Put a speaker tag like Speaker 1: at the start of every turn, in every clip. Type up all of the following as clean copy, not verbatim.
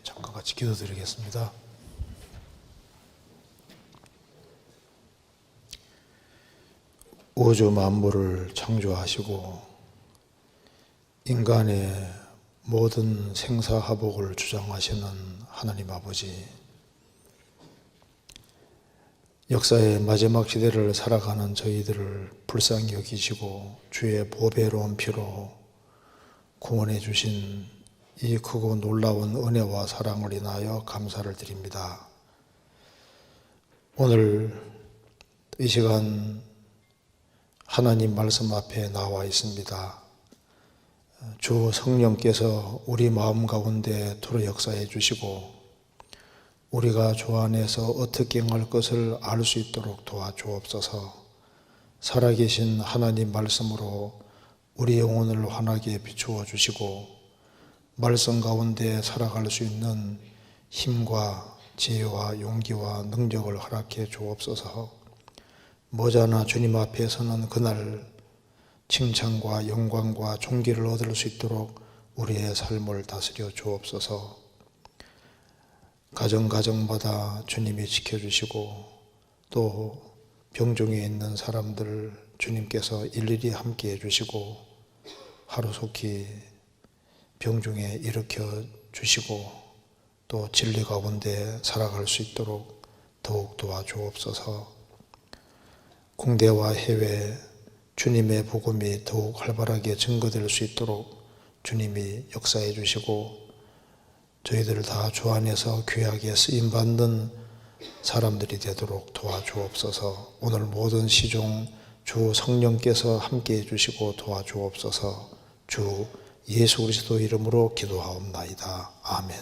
Speaker 1: 잠깐 같이 기도드리겠습니다. 우주 만물을 창조하시고 인간의 모든 생사화복을 주장하시는 하나님 아버지, 역사의 마지막 시대를 살아가는 저희들을 불쌍히 여기시고 주의 보배로운 피로 구원해 주신 이 크고 놀라운 은혜와 사랑을 인하여 감사를 드립니다. 오늘 이 시간 하나님 말씀 앞에 나와 있습니다. 주 성령께서 우리 마음 가운데 들어 역사해 주시고 우리가 주 안에서 어떻게 행할 것을 알 수 있도록 도와주옵소서. 살아계신 하나님 말씀으로 우리 영혼을 환하게 비추어 주시고 말씀 가운데 살아갈 수 있는 힘과 지혜와 용기와 능력을 허락해 주옵소서. 머지않아 주님 앞에 서는 그날 칭찬과 영광과 존귀를 얻을 수 있도록 우리의 삶을 다스려 주옵소서. 가정마다 주님이 지켜주시고 또 병중에 있는 사람들 주님께서 일일이 함께 해주시고 하루속히 병중에 일으켜 주시고 또 진리 가운데 살아갈 수 있도록 더욱 도와주옵소서. 국내와 해외 주님의 복음이 더욱 활발하게 증거될 수 있도록 주님이 역사해 주시고 저희들을 다 주 안에서 귀하게 쓰임받는 사람들이 되도록 도와주옵소서. 오늘 모든 시종 주 성령께서 함께 해주시고 도와주옵소서. 주 예수 그리스도 이름으로 기도하옵나이다. 아멘.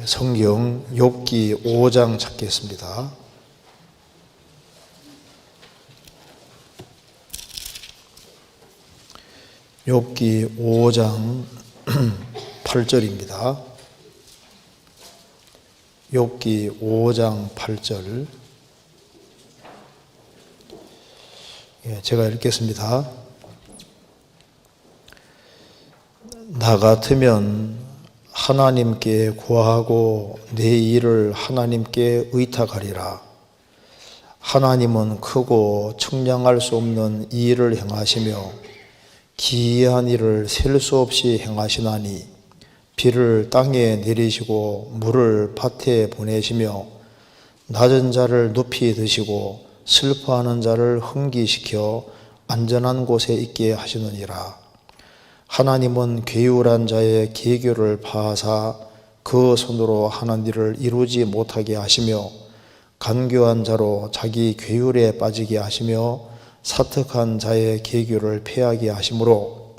Speaker 1: 성경 욥기 5장 찾겠습니다. 욥기 5장 8절입니다. 욥기 5장 8절. 제가 읽겠습니다. 나 같으면 하나님께 구하고 내 일을 하나님께 의탁하리라. 하나님은 크고 측량할 수 없는 이 일을 행하시며 기이한 일을 셀 수 없이 행하시나니 비를 땅에 내리시고 물을 밭에 보내시며 낮은 자를 높이 드시고 슬퍼하는 자를 흥기시켜 안전한 곳에 있게 하시느니라. 하나님은 괴울한 자의 계교를 파하사 그 손으로 하는 일을 이루지 못하게 하시며 간교한 자로 자기 괴울에 빠지게 하시며 사특한 자의 계교를 패하게 하시므로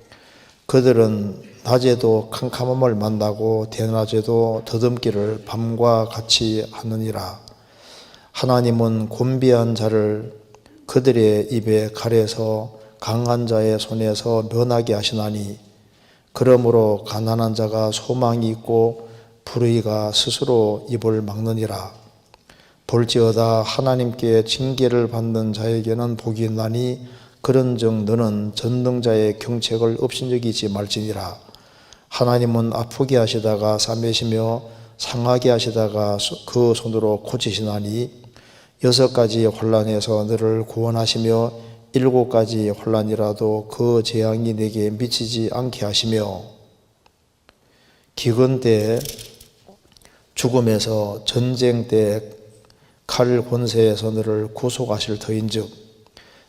Speaker 1: 그들은 낮에도 캄캄함을 만나고 대낮에도 더듬기를 밤과 같이 하느니라. 하나님은 곤비한 자를 그들의 입에 가려서 강한 자의 손에서 면하게 하시나니 그러므로 가난한 자가 소망이 있고 불의가 스스로 입을 막느니라. 볼지어다 하나님께 징계를 받는 자에게는 복이 있나니 그런즉 너는 전능자의 경책을 업신여기지 말지니라. 하나님은 아프게 하시다가 싸매시며 상하게 하시다가 그 손으로 고치시나니 6가지 혼란에서 너를 구원하시며 7가지 혼란이라도 그 재앙이 내게 미치지 않게 하시며 기근 때 죽음에서 전쟁 때 칼 권세에서 너를 구속하실 터인즉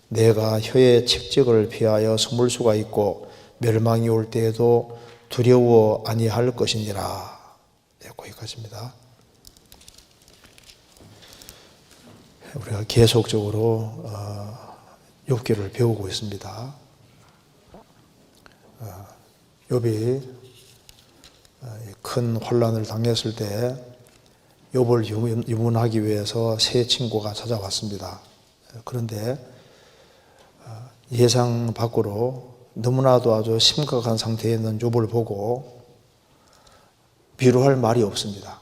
Speaker 1: 내가 혀의 책직을 피하여 숨을 수가 있고 멸망이 올 때에도 두려워 아니할 것이니라. 거기까지입니다. 우리가 계속적으로 욥기를 배우고 있습니다. 욥이 큰 혼란을 당했을 때 욥을 유문하기 위해서 세 친구가 찾아왔습니다. 그런데 예상 밖으로 너무나도 아주 심각한 상태에 있는 욥을 보고 위로할 말이 없습니다.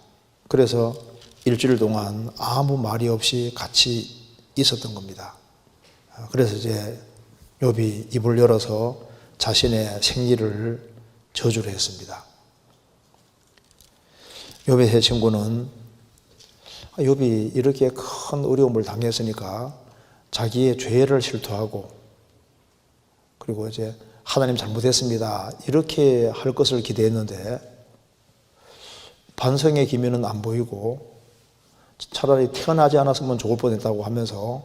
Speaker 1: 그래서 일주일 동안 아무 말이 없이 같이 있었던 겁니다. 그래서 이제 욥이 입을 열어서 자신의 생리를 저주를 했습니다. 욥의 세 친구는 욥이 이렇게 큰 어려움을 당했으니까 자기의 죄를 실토하고 그리고 이제 하나님 잘못했습니다 이렇게 할 것을 기대했는데 반성의 기미는 안 보이고 차라리 태어나지 않았으면 좋을 뻔했다고 하면서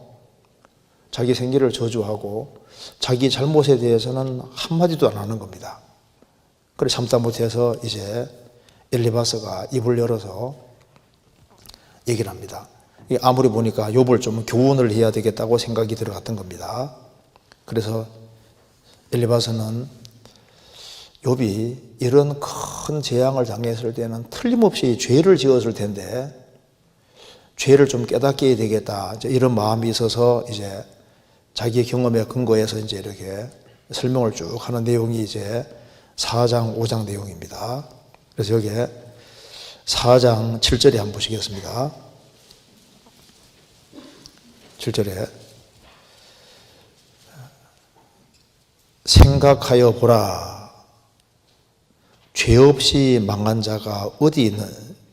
Speaker 1: 자기 생기를 저주하고 자기 잘못에 대해서는 한마디도 안 하는 겁니다. 그래 참다 못해서 이제 엘리바스가 입을 열어서 얘기를 합니다. 아무리 보니까 욥을 좀 교훈을 해야 되겠다고 생각이 들어갔던 겁니다. 그래서 엘리바스는 욥이 이런 큰 재앙을 당했을 때는 틀림없이 죄를 지었을 텐데 죄를 좀 깨닫게 해야 되겠다 이런 마음이 있어서 이제 자기의 경험에 근거해서 이제 이렇게 설명을 쭉 하는 내용이 이제 4장 5장 내용입니다. 그래서 여기에 4장 7절에 한번 보시겠습니다. 7절에 생각하여 보라 죄 없이 망한 자가 어디 있는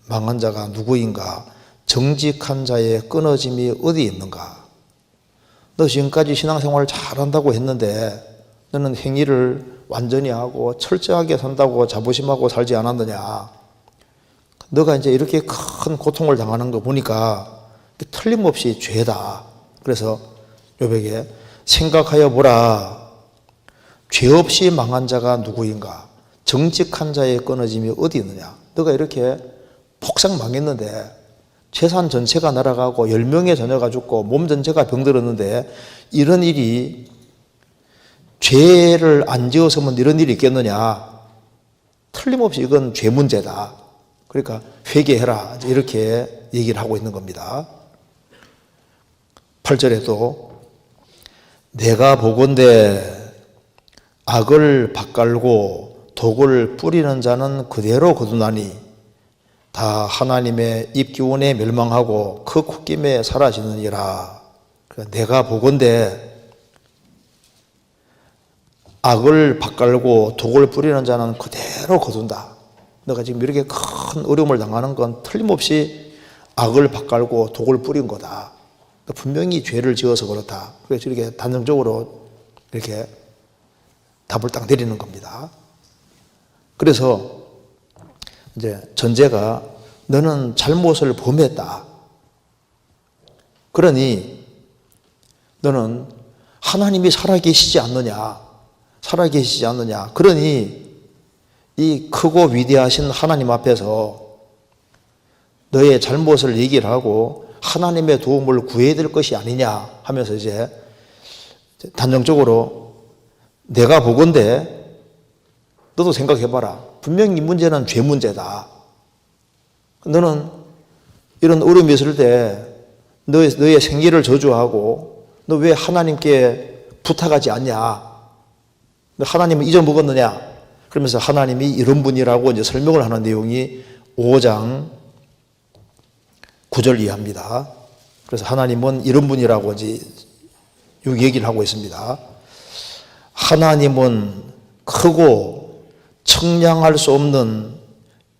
Speaker 1: 망한 자가 누구인가 정직한 자의 끊어짐이 어디 있는가 너 지금까지 신앙생활을 잘한다고 했는데 너는 행위를 완전히 하고 철저하게 산다고 자부심하고 살지 않았느냐 너가 이제 이렇게 큰 고통을 당하는 거 보니까 틀림없이 죄다. 그래서 욥에게 생각하여 보라 죄 없이 망한 자가 누구인가 정직한 자의 끊어짐이 어디 있느냐 너가 이렇게 폭삭 망했는데 재산 전체가 날아가고 10명의 자녀가 죽고 몸 전체가 병들었는데 이런 일이 죄를 안 지었으면 이런 일이 있겠느냐 틀림없이 이건 죄 문제다. 그러니까 회개해라 이렇게 얘기를 하고 있는 겁니다. 8절에도 내가 보건대 악을 밭갈고 독을 뿌리는 자는 그대로 거두나니 다 하나님의 입기운에 멸망하고 그 콧김에 사라지느니라. 그러니까 내가 보건대 악을 밭갈고 독을 뿌리는 자는 그대로 거둔다. 너가 지금 이렇게 큰 어려움을 당하는 건 틀림없이 악을 밭갈고 독을 뿌린 거다. 분명히 죄를 지어서 그렇다. 그래서 이렇게 단정적으로 이렇게 답을 딱 내리는 겁니다. 그래서 이제 전제가 너는 잘못을 범했다. 그러니 너는 하나님이 살아계시지 않느냐. 살아계시지 않느냐. 그러니 이 크고 위대하신 하나님 앞에서 너의 잘못을 얘기를 하고 하나님의 도움을 구해야 될 것이 아니냐 하면서 이제 단정적으로 내가 보건대 너도 생각해봐라. 분명히 이 문제는 죄 문제다. 너는 이런 어려움이 있을 때 너의 생기를 저주하고 너 왜 하나님께 부탁하지 않냐? 너 하나님을 잊어먹었느냐? 그러면서 하나님이 이런 분이라고 이제 설명을 하는 내용이 5장 9절 이하입니다. 그래서 하나님은 이런 분이라고 이제 여기 얘기를 하고 있습니다. 하나님은 크고 청량할 수 없는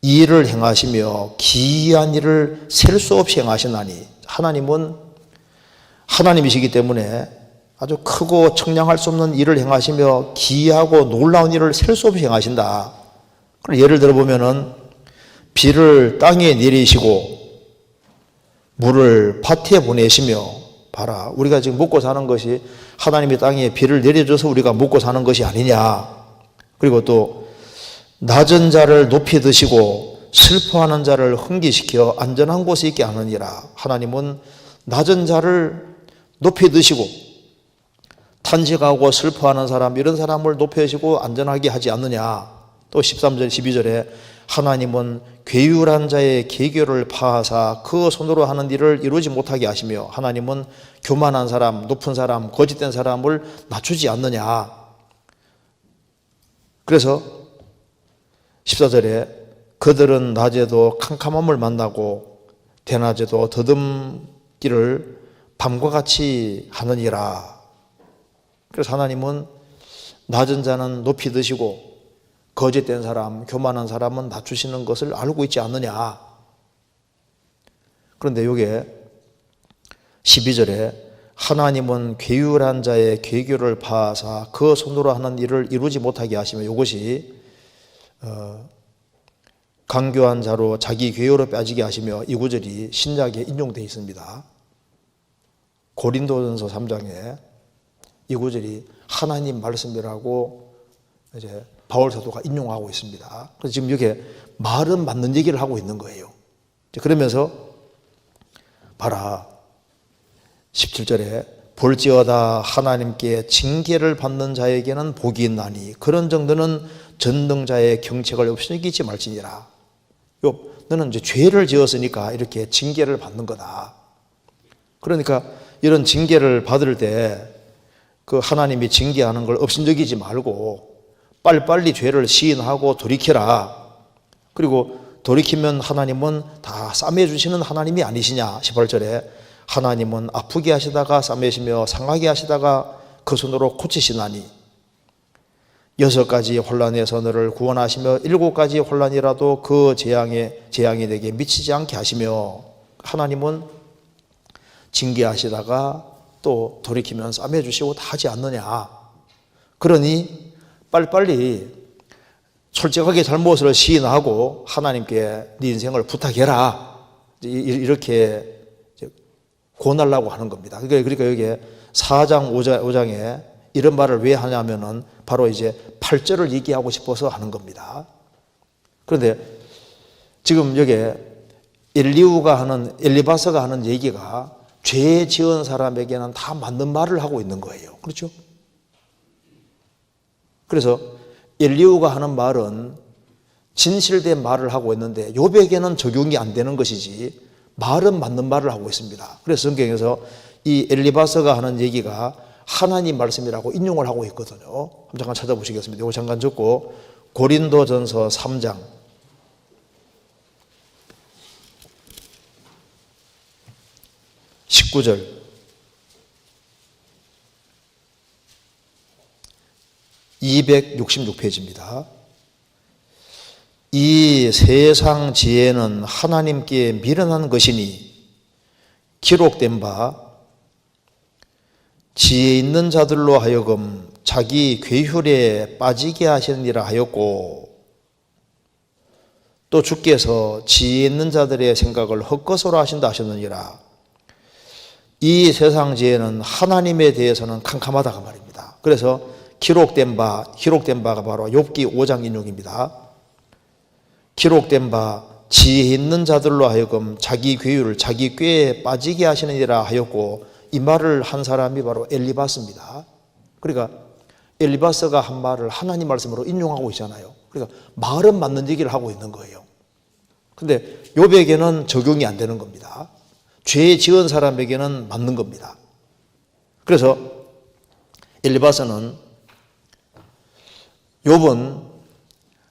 Speaker 1: 일을 행하시며 기이한 일을 셀 수 없이 행하시나니 하나님은 하나님이시기 때문에 아주 크고 청량할 수 없는 일을 행하시며 기이하고 놀라운 일을 셀 수 없이 행하신다. 예를 들어 보면은 비를 땅에 내리시고 물을 밭에 보내시며 봐라. 우리가 지금 먹고 사는 것이 하나님이 땅에 비를 내려줘서 우리가 먹고 사는 것이 아니냐. 그리고 또 낮은 자를 높이 드시고 슬퍼하는 자를 흥기시켜 안전한 곳에 있게 하느니라. 하나님은 낮은 자를 높이 드시고 탄식하고 슬퍼하는 사람 이런 사람을 높여주시고 안전하게 하지 않느냐. 또 13절 12절에 하나님은 괴율한 자의 계교를 파하사 그 손으로 하는 일을 이루지 못하게 하시며 하나님은 교만한 사람, 높은 사람, 거짓된 사람을 낮추지 않느냐. 그래서 14절에 그들은 낮에도 캄캄함을 만나고 대낮에도 더듬기를 밤과 같이 하느니라. 그래서 하나님은 낮은 자는 높이 드시고 거짓된 사람, 교만한 사람은 낮추시는 것을 알고 있지 않느냐. 그런데 이게 12절에 하나님은 괴율한 자의 괴교를 파하사 그 손으로 하는 일을 이루지 못하게 하시며, 이것이 강교한 자로 자기 괴요로 빠지게 하시며, 이 구절이 신약에 인용되어 있습니다. 고린도전서 3장에 이 구절이 하나님 말씀이라고 이제 바울 사도가 인용하고 있습니다. 그래서 지금 이게 말은 맞는 얘기를 하고 있는 거예요. 그러면서 봐라, 17절에 볼지어다 하나님께 징계를 받는 자에게는 복이 있나니 그런 정도는 전능자의 경책을 없이기지 말지니라. 너는 이제 죄를 지었으니까 이렇게 징계를 받는 거다. 그러니까 이런 징계를 받을 때 그 하나님이 징계하는 걸 업신여기지 말고 빨리빨리 죄를 시인하고 돌이켜라. 그리고 돌이키면 하나님은 다 싸매주시는 하나님이 아니시냐. 18절에 하나님은 아프게 하시다가 싸매시며 상하게 하시다가 그 손으로 고치시나니 6가지 혼란에서 너를 구원하시며 7가지 혼란이라도 그 재앙이 내게 미치지 않게 하시며, 하나님은 징계하시다가 또 돌이키면 싸매주시고 다 하지 않느냐. 그러니 빨리빨리 솔직하게 잘못을 시인하고 하나님께 네 인생을 부탁해라. 이렇게 권하려고 하는 겁니다. 그러니까 여기 4장 5장에 이런 말을 왜 하냐면은 바로 이제 8절을 얘기하고 싶어서 하는 겁니다. 그런데 지금 여기 엘리바서가 하는 얘기가 죄 지은 사람에게는 다 맞는 말을 하고 있는 거예요. 그렇죠? 그래서 엘리후가 하는 말은 진실된 말을 하고 있는데 욥에게는 적용이 안 되는 것이지 말은 맞는 말을 하고 있습니다. 그래서 성경에서 이 엘리바서가 하는 얘기가 하나님 말씀이라고 인용을 하고 있거든요. 잠깐 찾아보시겠습니다. 이거 잠깐 적고 고린도전서 3장 19절, 266페이지입니다. 이 세상 지혜는 하나님께 미련한 것이니 기록된 바 지혜 있는 자들로 하여금 자기 괴휼에 빠지게 하시느니라 하였고, 또 주께서 지혜 있는 자들의 생각을 헛것으로 하신다 하셨느니라. 이 세상 지혜는 하나님에 대해서는 캄캄하다가 말입니다. 그래서 기록된 바가 바로 욥기 5장 인용입니다. 기록된 바 지혜 있는 자들로 하여금 자기 괴율을 자기 꾀에 빠지게 하시느니라 하였고, 이 말을 한 사람이 바로 엘리바스입니다. 그러니까 엘리바스가 한 말을 하나님 말씀으로 인용하고 있잖아요. 그러니까 말은 맞는 얘기를 하고 있는 거예요. 근데 욥에게는 적용이 안 되는 겁니다. 죄 지은 사람에게는 맞는 겁니다. 그래서 엘리바스는 욥은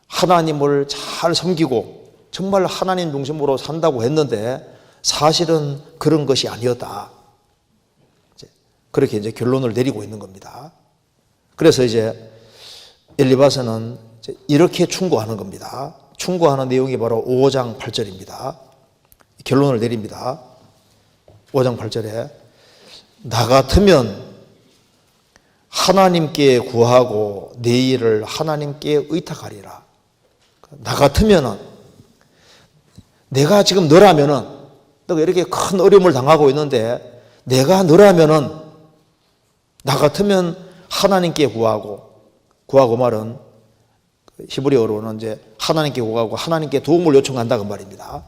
Speaker 1: 하나님을 잘 섬기고 정말 하나님 중심으로 산다고 했는데 사실은 그런 것이 아니었다. 그렇게 이제 결론을 내리고 있는 겁니다. 그래서 이제 엘리바스는 이렇게 충고하는 겁니다. 충고하는 내용이 바로 5장 8절입니다. 결론을 내립니다. 5장 8절에 나 같으면 하나님께 구하고 내 일을 하나님께 의탁하리라. 나 같으면은, 내가 지금 너라면은, 너가 이렇게 큰 어려움을 당하고 있는데 내가 너라면은 나 같으면 하나님께 구하고 말은 히브리어로는 이제 하나님께 구하고 하나님께 도움을 요청한다 그 말입니다.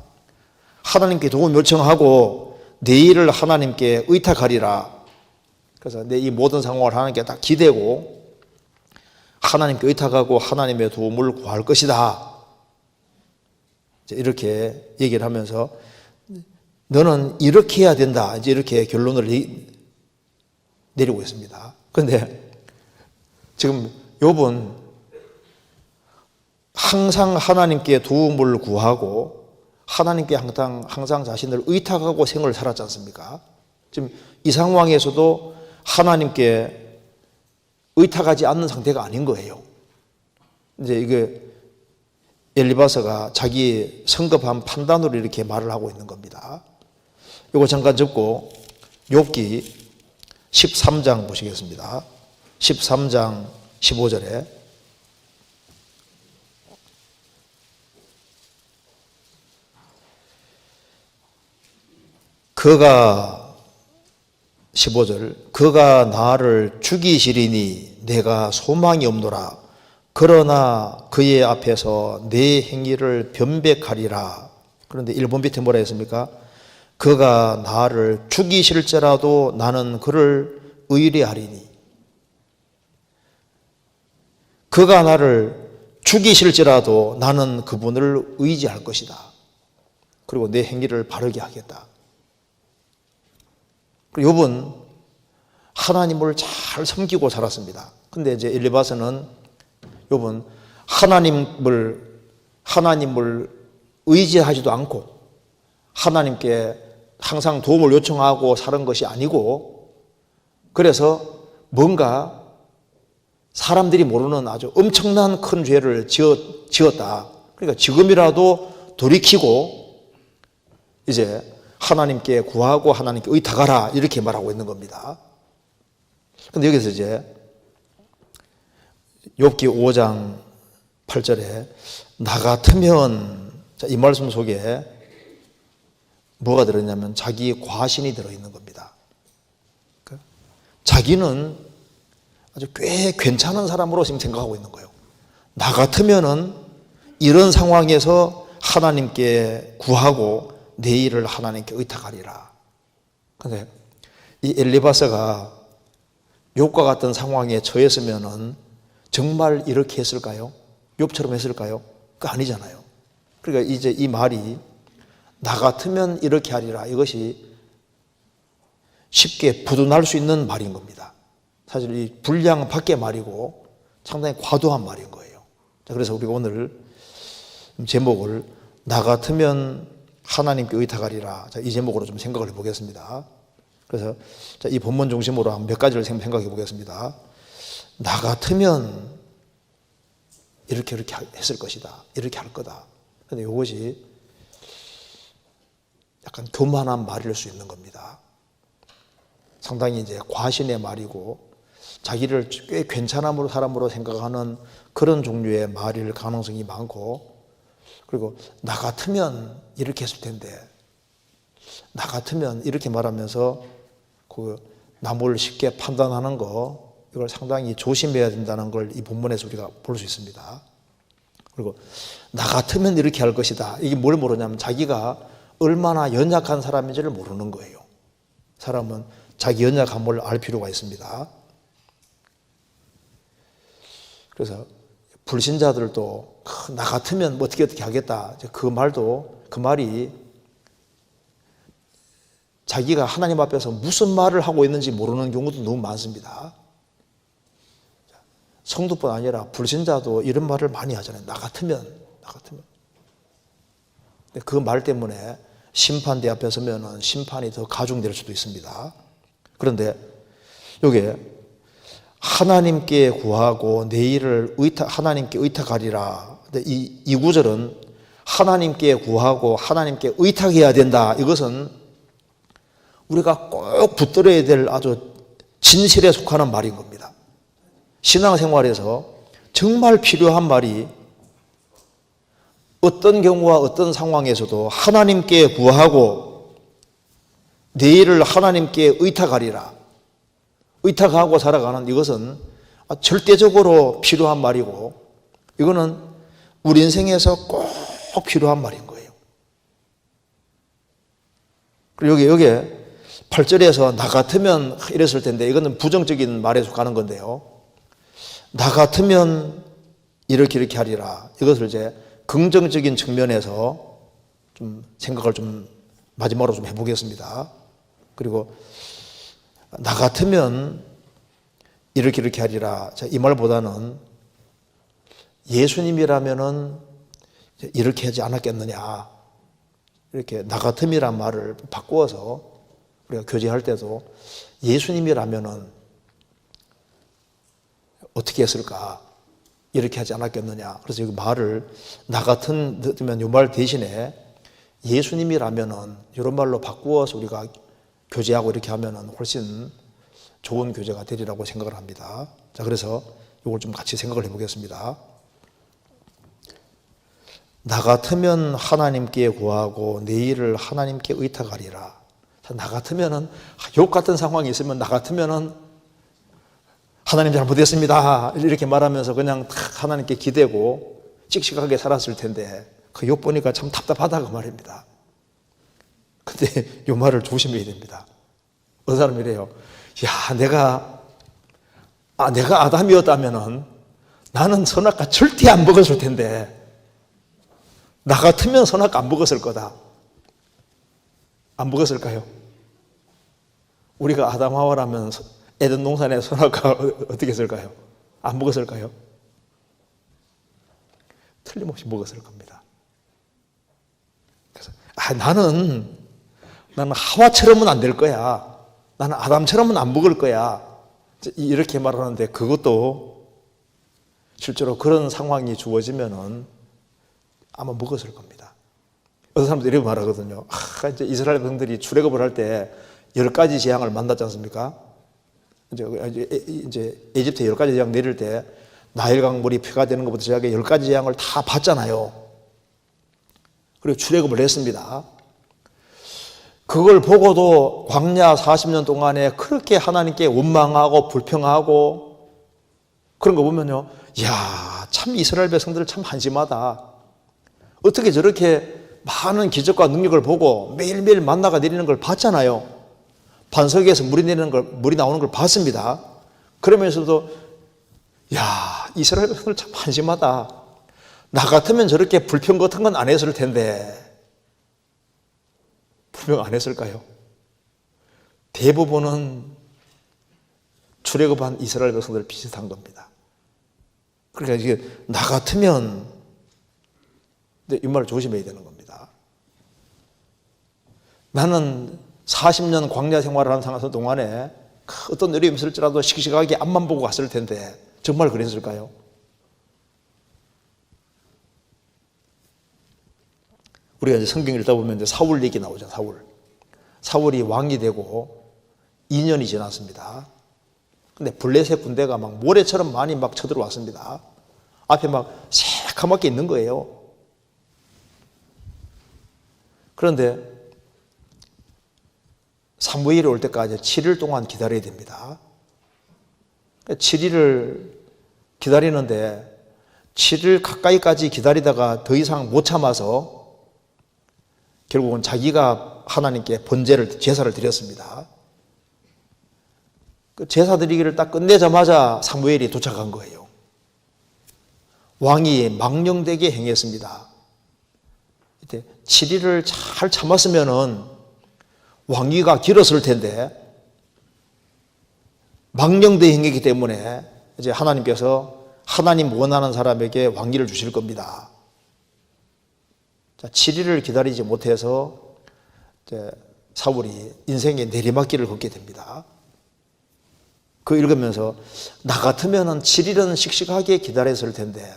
Speaker 1: 하나님께 도움 요청하고 내 일을 하나님께 의탁하리라. 그래서 내 이 모든 상황을 하나님께 딱 기대고 하나님께 의탁하고 하나님의 도움을 구할 것이다. 이렇게 얘기를 하면서 너는 이렇게 해야 된다. 이제 이렇게 결론을 내리고 있습니다. 그런데 지금 욥은 항상 하나님께 도움을 구하고 하나님께 항상 자신을 의탁하고 생을 살았지 않습니까? 지금 이 상황에서도 하나님께 의탁하지 않는 상태가 아닌 거예요. 이제 이게 엘리바서가 자기 성급한 판단으로 이렇게 말을 하고 있는 겁니다. 이거 잠깐 접고 욥기 13장 보시겠습니다. 13장 15절에 그가 15절 그가 나를 죽이시리니 내가 소망이 없노라. 그러나 그의 앞에서 내 행위를 변백하리라. 그런데 1번 밑에 뭐라 했습니까? 그가 나를 죽이실지라도 나는 그를 의뢰하리니. 그가 나를 죽이실지라도 나는 그분을 의지할 것이다. 그리고 내 행위를 바르게 하겠다. 그리고 욥은 하나님을 잘 섬기고 살았습니다. 근데 이제 엘리바스는 욥은 하나님을 의지하지도 않고 하나님께 항상 도움을 요청하고 사는 것이 아니고, 그래서 뭔가 사람들이 모르는 아주 엄청난 큰 죄를 지었다. 그러니까 지금이라도 돌이키고 이제 하나님께 구하고 하나님께 의탁하라, 이렇게 말하고 있는 겁니다. 그런데 여기서 이제 욥기 5장 8절에 나 같으면, 이 말씀 속에 뭐가 들어있냐면 자기 과신이 들어있는 겁니다. 자기는 아주 꽤 괜찮은 사람으로 지금 생각하고 있는 거예요. 나 같으면은 이런 상황에서 하나님께 구하고 내 일을 하나님께 의탁하리라. 그런데 이 엘리바스가 욥과 같은 상황에 처했으면은 정말 이렇게 했을까요? 욥처럼 했을까요? 그거 아니잖아요. 그러니까 이제 이 말이 나 같으면 이렇게 하리라, 이것이 쉽게 부둔할 수 있는 말인 겁니다. 사실 이 분량 밖의 말이고 상당히 과도한 말인 거예요. 자, 그래서 우리가 오늘 제목을 나 같으면 하나님께 의탁하리라, 자, 이 제목으로 좀 생각을 해보겠습니다. 그래서 자, 이 본문 중심으로 몇 가지를 생각해 보겠습니다. 나 같으면 이렇게 했을 것이다, 이렇게 할 거다. 그런데 이것이 약간 교만한 말일 수 있는 겁니다. 상당히 이제 과신의 말이고 자기를 꽤 괜찮은 사람으로 생각하는 그런 종류의 말일 가능성이 많고, 그리고 나 같으면 이렇게 했을 텐데, 나 같으면 이렇게 말하면서 그 남을 쉽게 판단하는 거, 이걸 상당히 조심해야 된다는 걸 이 본문에서 우리가 볼 수 있습니다. 그리고 나 같으면 이렇게 할 것이다. 이게 뭘 모르냐면 자기가 얼마나 연약한 사람인지를 모르는 거예요. 사람은 자기 연약함을 알 필요가 있습니다. 그래서 불신자들도 나 같으면 뭐 어떻게 하겠다, 그 말이 자기가 하나님 앞에서 무슨 말을 하고 있는지 모르는 경우도 너무 많습니다. 성도뿐 아니라 불신자도 이런 말을 많이 하잖아요. 나 같으면. 그 말 때문에 심판대 앞에 서면 심판이 더 가중될 수도 있습니다. 그런데 여기에 하나님께 구하고 내 일을 하나님께 의탁하리라. 이 구절은 하나님께 구하고 하나님께 의탁해야 된다. 이것은 우리가 꼭 붙들어야 될 아주 진실에 속하는 말인 겁니다. 신앙생활에서 정말 필요한 말이, 어떤 경우와 어떤 상황에서도 하나님께 구하고 내 일을 하나님께 의탁하리라, 의탁하고 살아가는 이것은 절대적으로 필요한 말이고, 이거는 우리 인생에서 꼭 필요한 말인 거예요. 그리고 여기에 8절에서 나 같으면 이랬을 텐데, 이거는 부정적인 말에 속하는 건데요. 나 같으면 이렇게 하리라, 이것을 이제 긍정적인 측면에서 좀 생각을 좀 마지막으로 좀 해보겠습니다. 그리고 나 같으면 이렇게 하리라. 자, 이 말보다는 예수님이라면은 이렇게 하지 않았겠느냐, 이렇게 나 같음이란 말을 바꾸어서 우리가 교제할 때도 예수님이라면은 어떻게 했을까, 이렇게 하지 않았겠느냐. 그래서 이 말을 나 같으면 이 말 대신에 예수님이라면은 이런 말로 바꾸어서 우리가 교제하고 이렇게 하면은 훨씬 좋은 교제가 되리라고 생각을 합니다. 자, 그래서 이걸 좀 같이 생각을 해보겠습니다. 나 같으면 하나님께 구하고 내 일을 하나님께 의탁하리라. 자, 나 같으면은 욕 같은 상황이 있으면 나 같으면은 하나님 잘못했습니다 이렇게 말하면서 그냥 탁 하나님께 기대고 씩씩하게 살았을 텐데 그 욕 보니까 참 답답하다 그 말입니다. 근데 이 말을 조심해야 됩니다. 어떤 사람이 이래요. 야, 내가 아담이었다면은 나는 선악과 절대 안 먹었을 텐데 나 같으면 선악과 안 먹었을 거다. 안 먹었을까요? 우리가 아담 하와라면 에덴 동산의 선악과 어떻게 했을까요? 안 먹었을까요? 틀림없이 먹었을 겁니다. 그래서 나는 하와처럼은 안 될 거야. 나는 아담처럼은 안 먹을 거야. 이렇게 말하는데 그것도 실제로 그런 상황이 주어지면은 아마 먹었을 겁니다. 어떤 사람들이 이렇게 말하거든요. 이제 이스라엘 백성들이 출애굽을 할 때 10가지 재앙을 만났지 않습니까? 이제 에집트에 10가지 재앙 내릴 때 나일강 물이 피가 되는 것부터 시작해 10가지 재앙을 다 봤잖아요. 그리고 출애굽을 했습니다. 그걸 보고도 광야 40년 동안에 그렇게 하나님께 원망하고 불평하고 그런 거 보면요. 이야, 참 이스라엘 백성들 참 한심하다. 어떻게 저렇게 많은 기적과 능력을 보고 매일매일 만나가 내리는 걸 봤잖아요. 반석에서 물이 나오는 걸 봤습니다. 그러면서도 야, 이스라엘 백성들 참 한심하다. 나 같으면 저렇게 불평 같은 건 안 했을 텐데 불평 안 했을까요? 대부분은 출애굽한 이스라엘 백성들 비슷한 겁니다. 그러니까 이게 나 같으면 이 말을 조심해야 되는 겁니다. 나는 40년 광야 생활을 하는 동안에 어떤 어려움이 있을지라도 씩씩하게 앞만 보고 갔을 텐데 정말 그랬을까요? 우리가 이제 성경 읽다 보면 이제 사울 얘기 나오죠. 사울이 왕이 되고 2년이 지났습니다. 근데 블레셋 군대가 막 모래처럼 많이 막 쳐들어왔습니다. 앞에 막 새카맣게 있는 거예요. 그런데 사무엘이 올 때까지 7일 동안 기다려야 됩니다. 7일을 기다리는데 7일 가까이까지 기다리다가 더 이상 못 참아서 결국은 자기가 하나님께 제사를 드렸습니다. 그 제사 드리기를 딱 끝내자마자 사무엘이 도착한 거예요. 왕이 망령되게 행했습니다. 이때 7일을 잘 참았으면은 왕위가 길었을 텐데 망령되게 행했기 때문에 이제 하나님께서 하나님 원하는 사람에게 왕위를 주실 겁니다. 자, 7일을 기다리지 못해서 이제 사울이 인생의 내리막길을 걷게 됩니다. 그거 읽으면서 나 같으면 7일은 씩씩하게 기다렸을 텐데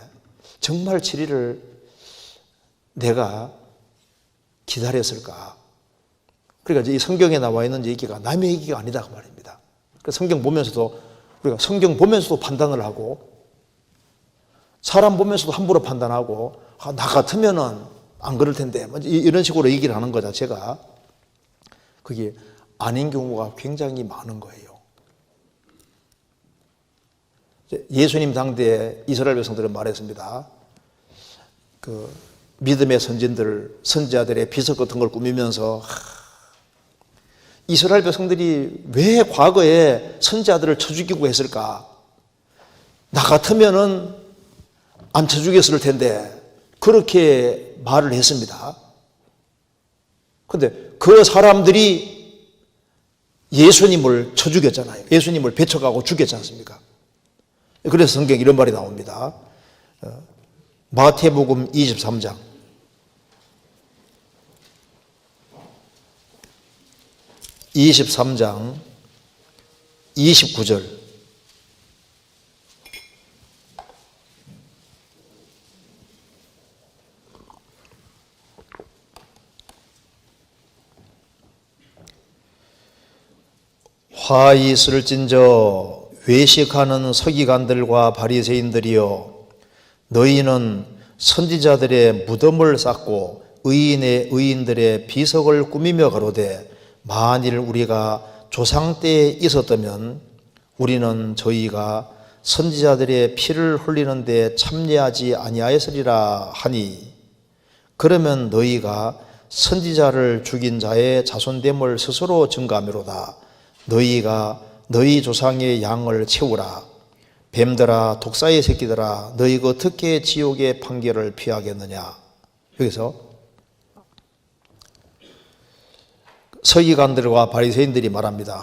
Speaker 1: 정말 7일을 내가 기다렸을까? 그러니까 이 성경에 나와 있는 얘기가 남의 얘기가 아니다 그 말입니다. 성경 보면서도 우리가 성경 보면서도 판단을 하고 사람 보면서도 함부로 판단하고 나 같으면은 안 그럴 텐데 이런 식으로 얘기를 하는 거 자체가 그게 아닌 경우가 굉장히 많은 거예요. 예수님 당대에 이스라엘 백성들은 말했습니다. 그 믿음의 선지자들의 비석 같은 걸 꾸미면서 이스라엘 백성들이 왜 과거에 선지자들을 쳐 죽이고 했을까? 나 같으면은 안 쳐 죽였을 텐데 그렇게 말을 했습니다. 그런데 그 사람들이 예수님을 쳐 죽였잖아요. 예수님을 배척하고 죽였지 않습니까? 그래서 성경에 이런 말이 나옵니다. 마태복음 23장 23장 29절 화 있을진저 외식하는 서기관들과 바리새인들이여, 너희는 선지자들의 무덤을 쌓고 의인들의 비석을 꾸미며 가로되, 만일 우리가 조상 때에 있었다면 우리는 저희가 선지자들의 피를 흘리는 데 참여하지 아니하였으리라 하니, 그러면 너희가 선지자를 죽인 자의 자손됨을 스스로 증거하미로다. 너희가 너희 조상의 양을 채우라. 뱀들아 독사의 새끼들아, 너희가 어떻게 지옥의 판결을 피하겠느냐. 여기서 서기관들과 바리새인들이 말합니다.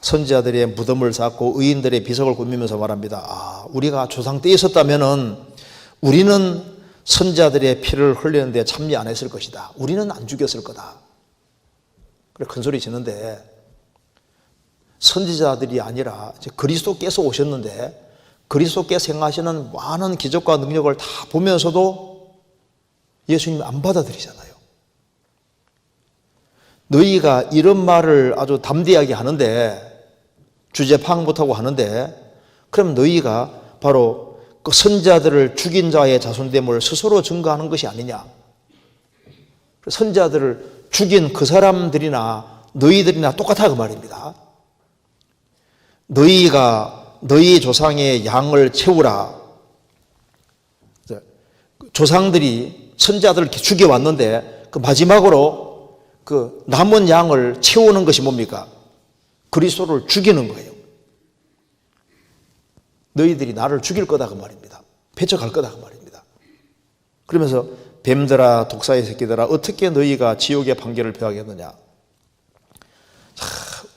Speaker 1: 선지자들의 무덤을 쌓고 의인들의 비석을 꾸미면서 말합니다. 우리가 조상 때 있었다면은 우리는 선지자들의 피를 흘리는데 참여 안 했을 것이다. 우리는 안 죽였을 거다. 그래 큰 소리 치는데, 선지자들이 아니라 이제 그리스도께서 오셨는데 그리스도께서 행하시는 많은 기적과 능력을 다 보면서도 예수님이 안 받아들이잖아요. 너희가 이런 말을 아주 담대하게 하는데, 주제 파악 못하고 하는데, 그럼 너희가 바로 그 선지자들을 죽인 자의 자손됨을 스스로 증거하는 것이 아니냐. 선지자들을 죽인 그 사람들이나 너희들이나 똑같아 그 말입니다. 너희가 너희 조상의 양을 채우라. 조상들이 선지자들을 죽여왔는데 그 마지막으로 그 남은 양을 채우는 것이 뭡니까? 그리스도를 죽이는 거예요. 너희들이 나를 죽일 거다 그 말입니다. 배척할 거다 그 말입니다. 그러면서 뱀들아 독사의 새끼들아, 어떻게 너희가 지옥의 판결을 피하겠느냐.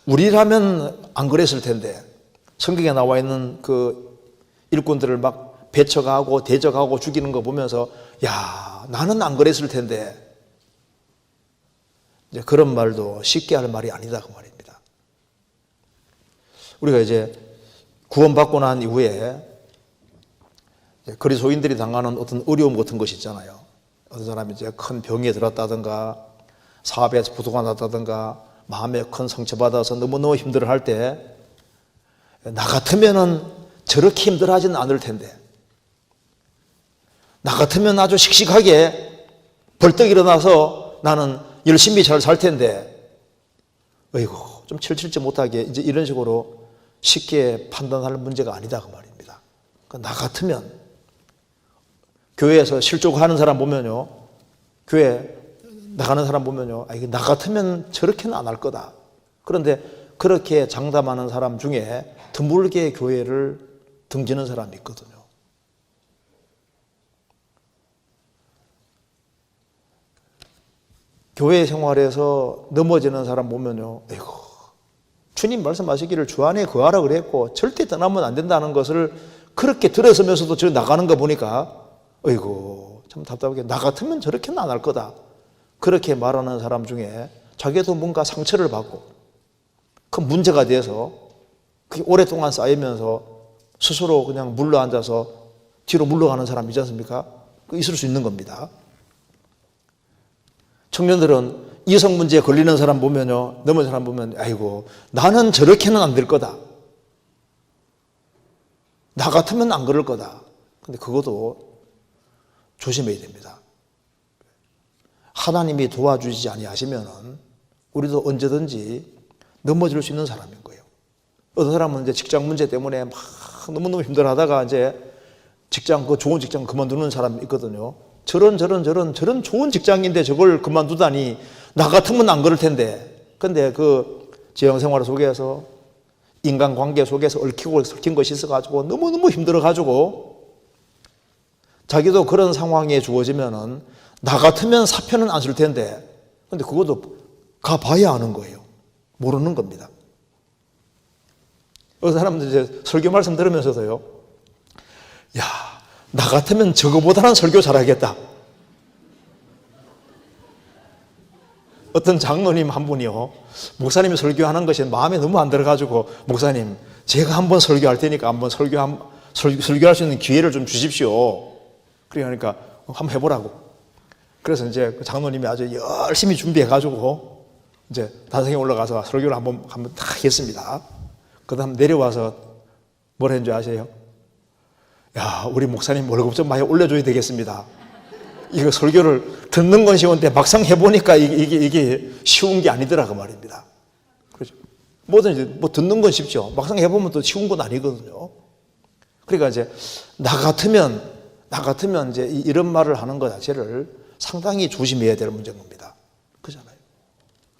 Speaker 1: 우리라면 안 그랬을 텐데, 성경에 나와 있는 그 일꾼들을 막 배척하고 대적하고 죽이는 거 보면서, 야, 나는 안 그랬을 텐데, 이제 그런 말도 쉽게 할 말이 아니다 그 말입니다. 우리가 이제 구원받고 난 이후에 그리스도인들이 당하는 어떤 어려움 같은 것이 있잖아요. 어떤 사람이 이제 큰 병에 들었다든가, 사업에서 부도가 났다든가, 마음에 큰 상처받아서 너무너무 힘들어할 때, 나 같으면은 저렇게 힘들어하지는 않을 텐데, 나 같으면 아주 씩씩하게 벌떡 일어나서 나는 열심히 잘 살 텐데, 어이구 좀 칠칠지 못하게, 이제 이런 식으로 쉽게 판단할 문제가 아니다 그 말입니다. 그러니까 나 같으면, 교회에서 실족하는 사람 보면요, 교회 나가는 사람 보면요, 이게 나 같으면 저렇게는 안 할 거다. 그런데 그렇게 장담하는 사람 중에 드물게 교회를 등지는 사람이 있거든요. 교회 생활에서 넘어지는 사람 보면요, 에이구, 주님 말씀하시기를 주 안에 거하라 그랬고 절대 떠나면 안 된다는 것을 그렇게 들었으면서도 저 나가는 거 보니까, 어이구 참 답답하게, 나 같으면 저렇게는 안 할 거다. 그렇게 말하는 사람 중에 자기도 뭔가 상처를 받고 큰 문제가 돼서 그게 오랫동안 쌓이면서 스스로 그냥 물러앉아서 뒤로 물러가는 사람 있지 않습니까? 있을 수 있는 겁니다. 청년들은 이성 문제에 걸리는 사람 보면요, 넘어진 사람 보면, 아이고 나는 저렇게는 안 될 거다. 나 같으면 안 그럴 거다. 근데 그것도 조심해야 됩니다. 하나님이 도와주지 아니하시면은 우리도 언제든지 넘어질 수 있는 사람인 거예요. 어떤 사람은 이제 직장 문제 때문에 막 너무너무 힘들어하다가 이제 직장, 그 좋은 직장 그만두는 사람이 있거든요. 저런 좋은 직장인데 저걸 그만두다니, 나 같으면 안 그럴 텐데. 근데 그 재형생활 속에서, 인간관계 속에서 얽히고 설킨 것이 있어가지고 너무너무 힘들어가지고 자기도 그런 상황에 주어지면은 나 같으면 사표는 안 쓸 텐데, 근데 그것도 가봐야 아는 거예요. 모르는 겁니다. 어떤 사람들 이제 설교 말씀 들으면서도요, 야, 나 같으면 저거보다는 설교 잘하겠다. 어떤 장로님 한 분이요, 목사님이 설교하는 것이 마음에 너무 안 들어가지고, 목사님 제가 한번 설교할 테니까 한번 설교할 수 있는 기회를 좀 주십시오. 그러니까 한번 해보라고. 그래서 이제 그 장로님이 아주 열심히 준비해가지고 이제 단성에 올라가서 설교를 한번 다 했습니다. 그 다음 내려와서 뭘 했는지 아세요? 야, 우리 목사님 월급 좀 많이 올려줘야 되겠습니다. 이거 설교를 듣는 건 쉬운데 막상 해보니까 이게 쉬운 게 아니더라 그 말입니다. 그렇죠? 뭐든지 뭐 듣는 건 쉽죠. 막상 해보면 또 쉬운 건 아니거든요. 그러니까 이제 나 같으면 이제 이런 말을 하는 것 자체를 상당히 조심해야 될 문제인 겁니다. 그렇잖아요.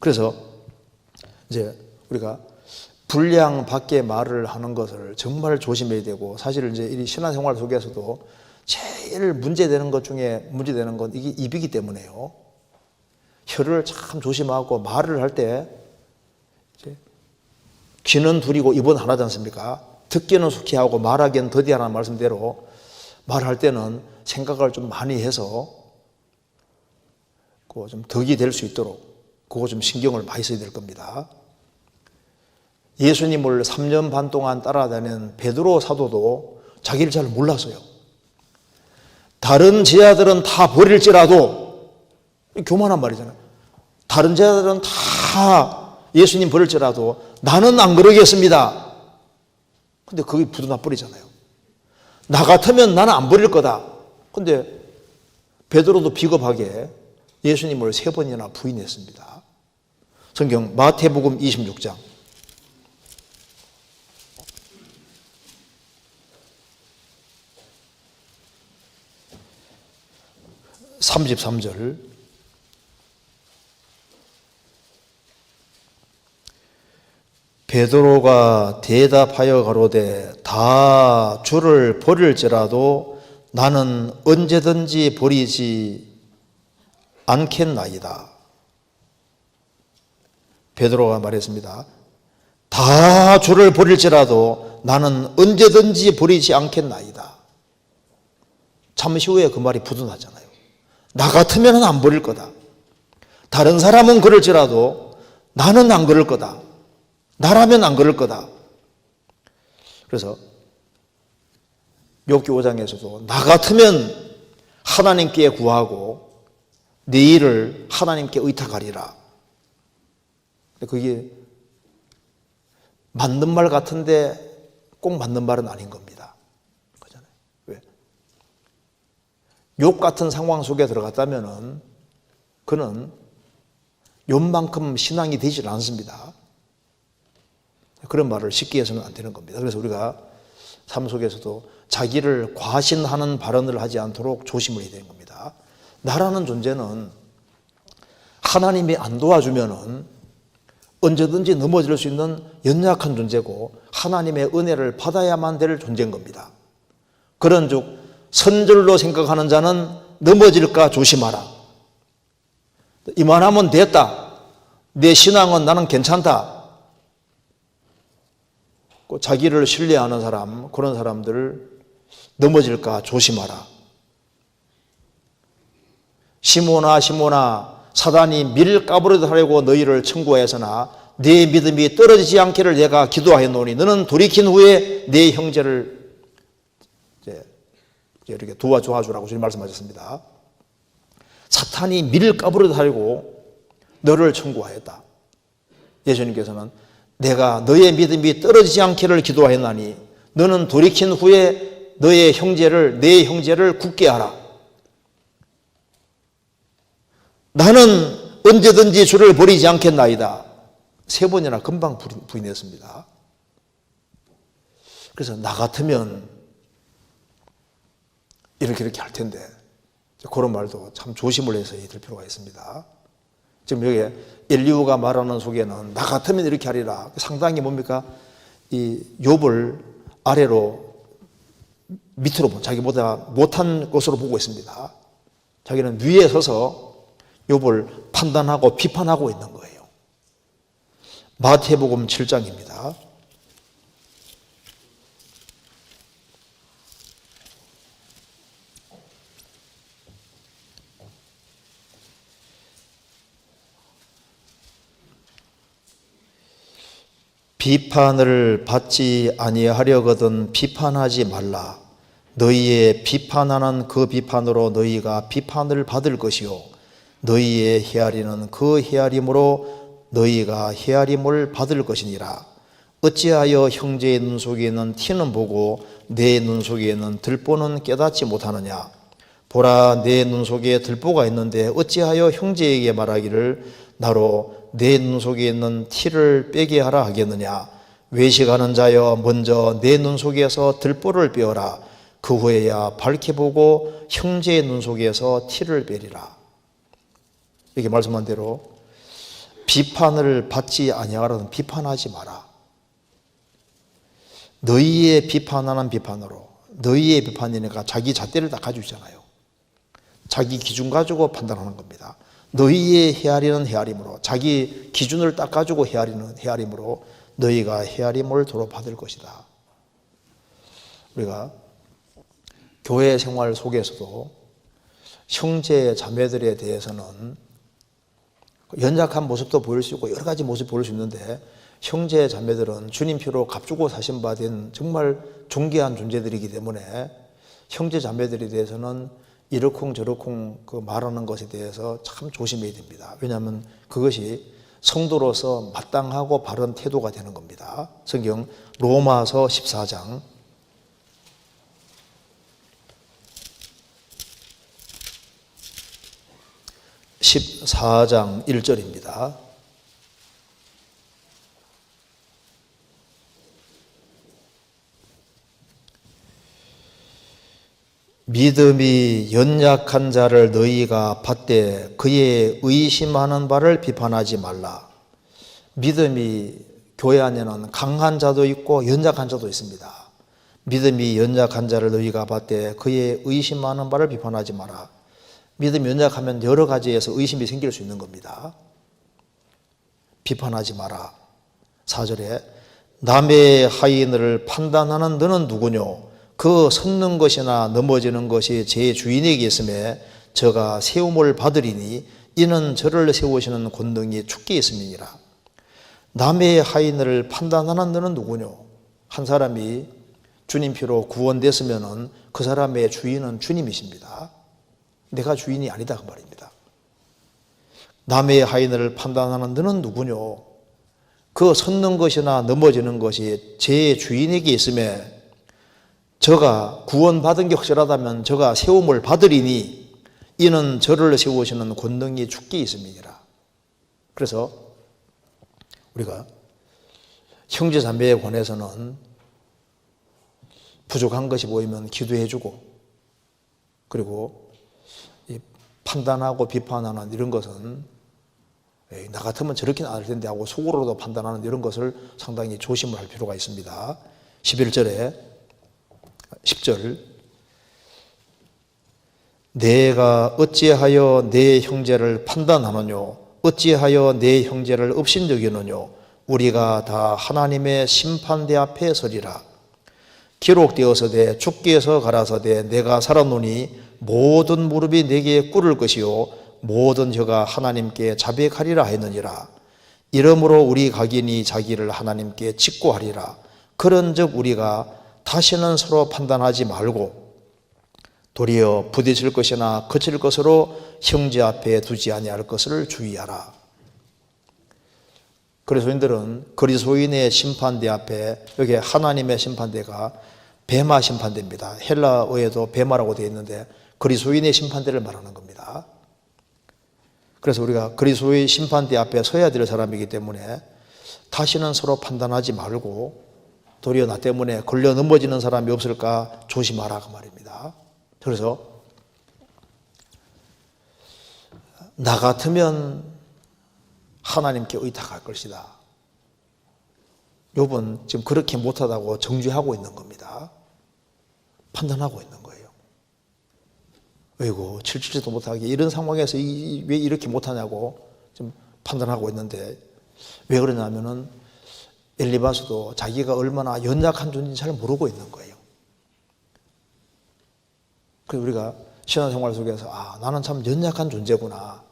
Speaker 1: 그래서 이제 우리가 분량 밖의 말을 하는 것을 정말 조심해야 되고, 사실 이제 이 신앙생활 속에서도 제일 문제되는 것 중에 문제되는 건 이게 입이기 때문에요. 혀를 참 조심하고 말을 할 때 귀는 둘이고 입은 하나지 않습니까? 듣기는 숙히 하고 말하기는 더디하라는 말씀대로 말할 때는 생각을 좀 많이 해서 그거 좀 덕이 될 수 있도록 그거 좀 신경을 많이 써야 될 겁니다. 예수님을 3년 반 동안 따라다니는 베드로 사도도 자기를 잘 몰랐어요. 다른 제자들은 다 버릴지라도, 교만한 말이잖아요. 다른 제자들은 다 예수님 버릴지라도 나는 안 그러겠습니다. 근데 그게 부도나 버리잖아요. 나 같으면 나는 안 버릴 거다. 근데 베드로도 비겁하게 예수님을 3번이나 부인했습니다. 성경 마태복음 26장 33절, 베드로가 대답하여 가로되 다 주를 버릴지라도 나는 언제든지 버리지 않겠나이다. 베드로가 말했습니다. 다 주를 버릴지라도 나는 언제든지 버리지 않겠나이다. 잠시 후에 그 말이 부도나잖아요. 나 같으면 안 버릴 거다. 다른 사람은 그럴지라도 나는 안 그럴 거다. 나라면 안 그럴 거다. 그래서 욥기 5장에서도 나 같으면 하나님께 구하고 내 일을 하나님께 의탁하리라. 근데 그게 맞는 말 같은데 꼭 맞는 말은 아닌 겁니다. 그렇잖아요. 왜? 욥 같은 상황 속에 들어갔다면은 그는 욥만큼 신앙이 되질 않습니다. 그런 말을 쉽게 해서는 안 되는 겁니다. 그래서 우리가 삶 속에서도 자기를 과신하는 발언을 하지 않도록 조심을 해야 되는 겁니다. 나라는 존재는 하나님이 안 도와주면은 언제든지 넘어질 수 있는 연약한 존재고 하나님의 은혜를 받아야만 될 존재인 겁니다. 그런즉 선절로 생각하는 자는 넘어질까 조심하라. 이만하면 됐다. 내 신앙은 나는 괜찮다. 자기를 신뢰하는 사람, 그런 사람들 넘어질까 조심하라. 시몬아 시몬아 사단이 밀 까부러뜨 하려고 너희를 청구하였으나 네 믿음이 떨어지지 않기를 내가 기도하였노니 너는 돌이킨 후에 네 형제를 이렇게 도와주라고 주님 말씀하셨습니다. 사탄이 밀 까부러뜨 하려고 너를 청구하였다. 예수님께서는 내가 너의 믿음이 떨어지지 않기를 기도하였나니 너는 돌이킨 후에 네 형제를 굳게 하라. 나는 언제든지 주를 버리지 않겠나이다. 3번이나 금방 부인했습니다. 그래서 나 같으면 이렇게 할 텐데 그런 말도 참 조심을 해서 해야 될 필요가 있습니다. 지금 여기 엘리후가 말하는 속에는 나 같으면 이렇게 하리라. 상당히 뭡니까? 이 욥을 아래로 밑으로 자기보다 못한 것으로 보고 있습니다. 자기는 위에 서서 욥을 판단하고 비판하고 있는 거예요. 마태복음 7장입니다. 비판을 받지 아니하려거든 비판하지 말라. 너희의 비판하는 그 비판으로 너희가 비판을 받을 것이요 너희의 헤아리는 그 헤아림으로 너희가 헤아림을 받을 것이니라. 어찌하여 형제의 눈 속에는 티는 보고 내 눈 속에는 들보는 깨닫지 못하느냐. 보라, 내 눈 속에 들보가 있는데 어찌하여 형제에게 말하기를 나로 내 눈 속에 있는 티를 빼게 하라 하겠느냐. 외식하는 자여, 먼저 내 눈 속에서 들보를 빼어라. 그 후에야 밝게 보고 형제의 눈 속에서 티를 빼리라. 이렇게 말씀한 대로 비판을 받지 아니하라는 비판하지 마라. 너희의 비판하는 비판으로, 너희의 비판이니까 자기 잣대를 다 가지고 있잖아요. 자기 기준 가지고 판단하는 겁니다. 너희의 헤아리는 헤아림으로, 자기 기준을 딱 가지고 헤아리는 헤아림으로 너희가 헤아림을 도로 받을 것이다. 우리가 교회 생활 속에서도 형제 자매들에 대해서는 연약한 모습도 보일 수 있고 여러 가지 모습 보일 수 있는데, 형제 자매들은 주님 피로 값주고 사신 바 된 정말 존귀한 존재들이기 때문에 형제 자매들에 대해서는 이러쿵저러쿵 그 말하는 것에 대해서 참 조심해야 됩니다. 왜냐하면 그것이 성도로서 마땅하고 바른 태도가 되는 겁니다. 성경 로마서 14장 14장 1절입니다. 믿음이 연약한 자를 너희가 받되 그의 의심하는 바를 비판하지 말라. 믿음이 교회 안에는 강한 자도 있고 연약한 자도 있습니다. 믿음이 연약한 자를 너희가 받되 그의 의심하는 바를 비판하지 마라. 믿음이 연약하면 여러 가지에서 의심이 생길 수 있는 겁니다. 비판하지 마라. 4절에 남의 하인을 판단하는 너는 누구뇨? 그 섰는 것이나 넘어지는 것이 제 주인에게 있음에 저가 세움을 받으리니 이는 저를 세우시는 권능이 주께 있음이니라. 남의 하인을 판단하는 너는 누구뇨? 한 사람이 주님 피로 구원됐으면 그 사람의 주인은 주님이십니다. 내가 주인이 아니다 그 말입니다. 남의 하인을 판단하는 너는 누구뇨? 그 섰는 것이나 넘어지는 것이 제 주인에게 있음에 저가 구원받은 게 확실하다면 저가 세움을 받으리니 이는 저를 세우시는 권능이 주께 있음이니라. 그래서 우리가 형제 자매에 관해서는 부족한 것이 보이면 기도해주고, 그리고 판단하고 비판하는 이런 것은 나 같으면 저렇게는 안 할 텐데 하고 속으로도 판단하는 이런 것을 상당히 조심을 할 필요가 있습니다. 11절에 10절 내가 어찌하여 내 형제를 판단하느뇨? 어찌하여 내 형제를 업신여기느뇨? 우리가 다 하나님의 심판대 앞에 서리라. 기록되어서되 주께서 가라사대 내가 살았노니 모든 무릎이 내게 꿇을 것이요 모든 혀가 하나님께 자백하리라 했느니라. 이러므로 우리 각인이 자기를 하나님께 직고하리라. 그런즉 우리가 다시는 서로 판단하지 말고 도리어 부딪힐 것이나 거칠 것으로 형제 앞에 두지 아니할 것을 주의하라. 그리스도인들은 그리스도인의 심판대 앞에, 여기 하나님의 심판대가 베마 심판대입니다. 헬라어에도 베마라고 되어 있는데 그리스도인의 심판대를 말하는 겁니다. 그래서 우리가 그리스도의 심판대 앞에 서야 될 사람이기 때문에 다시는 서로 판단하지 말고 도리어 나 때문에 걸려 넘어지는 사람이 없을까 조심하라 그 말입니다. 그래서 나 같으면 하나님께 의탁할 것이다. 욥은 지금 그렇게 못하다고 정죄하고 있는 겁니다. 판단하고 있는 거예요. 어이구 칠칠지도 못하게 이런 상황에서 왜 이렇게 못하냐고 좀 판단하고 있는데, 왜 그러냐면은 엘리바스도 자기가 얼마나 연약한 존재인지 잘 모르고 있는 거예요. 그래서 우리가 신앙생활 속에서 나는 참 연약한 존재구나,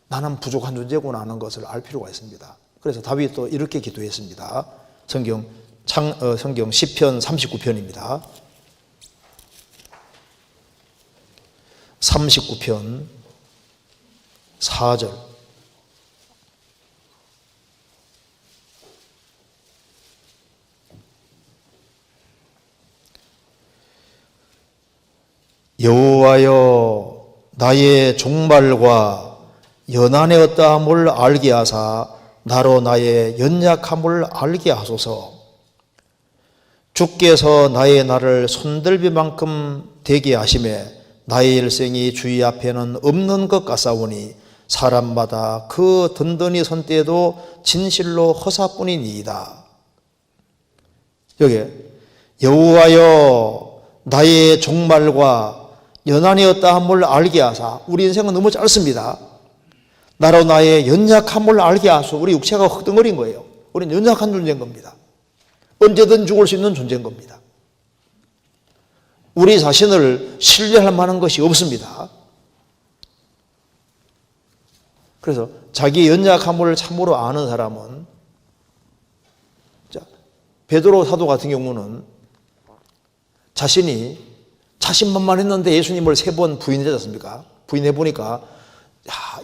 Speaker 1: 나는 부족한 존재구나 하는 것을 알 필요가 있습니다. 그래서 다윗도 이렇게 기도했습니다. 성경 시편 39편입니다. 39편 4절 여호와여 나의 종말과 연한의 어떠함을 알게 하사 나로 나의 연약함을 알게 하소서. 주께서 나의 날을 손들비만큼 되게 하심에 나의 일생이 주의 앞에는 없는 것 같사오니 사람마다 그 든든히 선 때에도 진실로 허사뿐이니이다. 여기 여호와여 나의 종말과 연한의 어떠함을 알게 하사. 우리 인생은 너무 짧습니다. 나로 나의 연약함을 알게 하소. 우리 육체가 흙덩어리인 거예요. 우리는 연약한 존재인 겁니다. 언제든 죽을 수 있는 존재인 겁니다. 우리 자신을 신뢰할 만한 것이 없습니다. 그래서 자기 연약함을 참으로 아는 사람은, 베드로 사도 같은 경우는 자신이 자신만만했는데 예수님을 3번 부인하지 않습니까? 부인해 보니까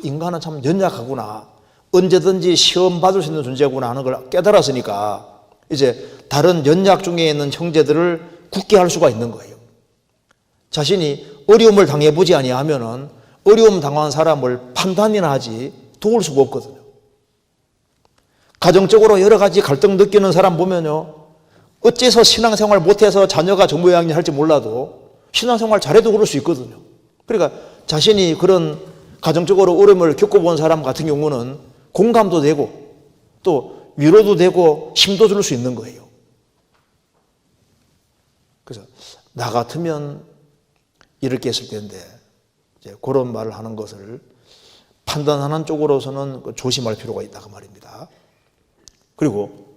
Speaker 1: 인간은 참 연약하구나, 언제든지 시험 받을 수 있는 존재구나 하는 걸 깨달았으니까 이제 다른 연약 중에 있는 형제들을 굳게 할 수가 있는 거예요. 자신이 어려움을 당해보지 아니하면은 어려움 당한 사람을 판단이나 하지 도울 수가 없거든요. 가정적으로 여러 가지 갈등 느끼는 사람 보면요, 어째서 신앙생활 못해서 자녀가 저 모양이 할지 몰라도 신앙생활 잘해도 그럴 수 있거든요. 그러니까 자신이 그런 가정적으로 어려움을 겪어본 사람 같은 경우는 공감도 되고 또 위로도 되고 힘도 줄 수 있는 거예요. 그래서 나 같으면 이렇게 했을 텐데, 이제 그런 말을 하는 것을 판단하는 쪽으로서는 조심할 필요가 있다 그 말입니다. 그리고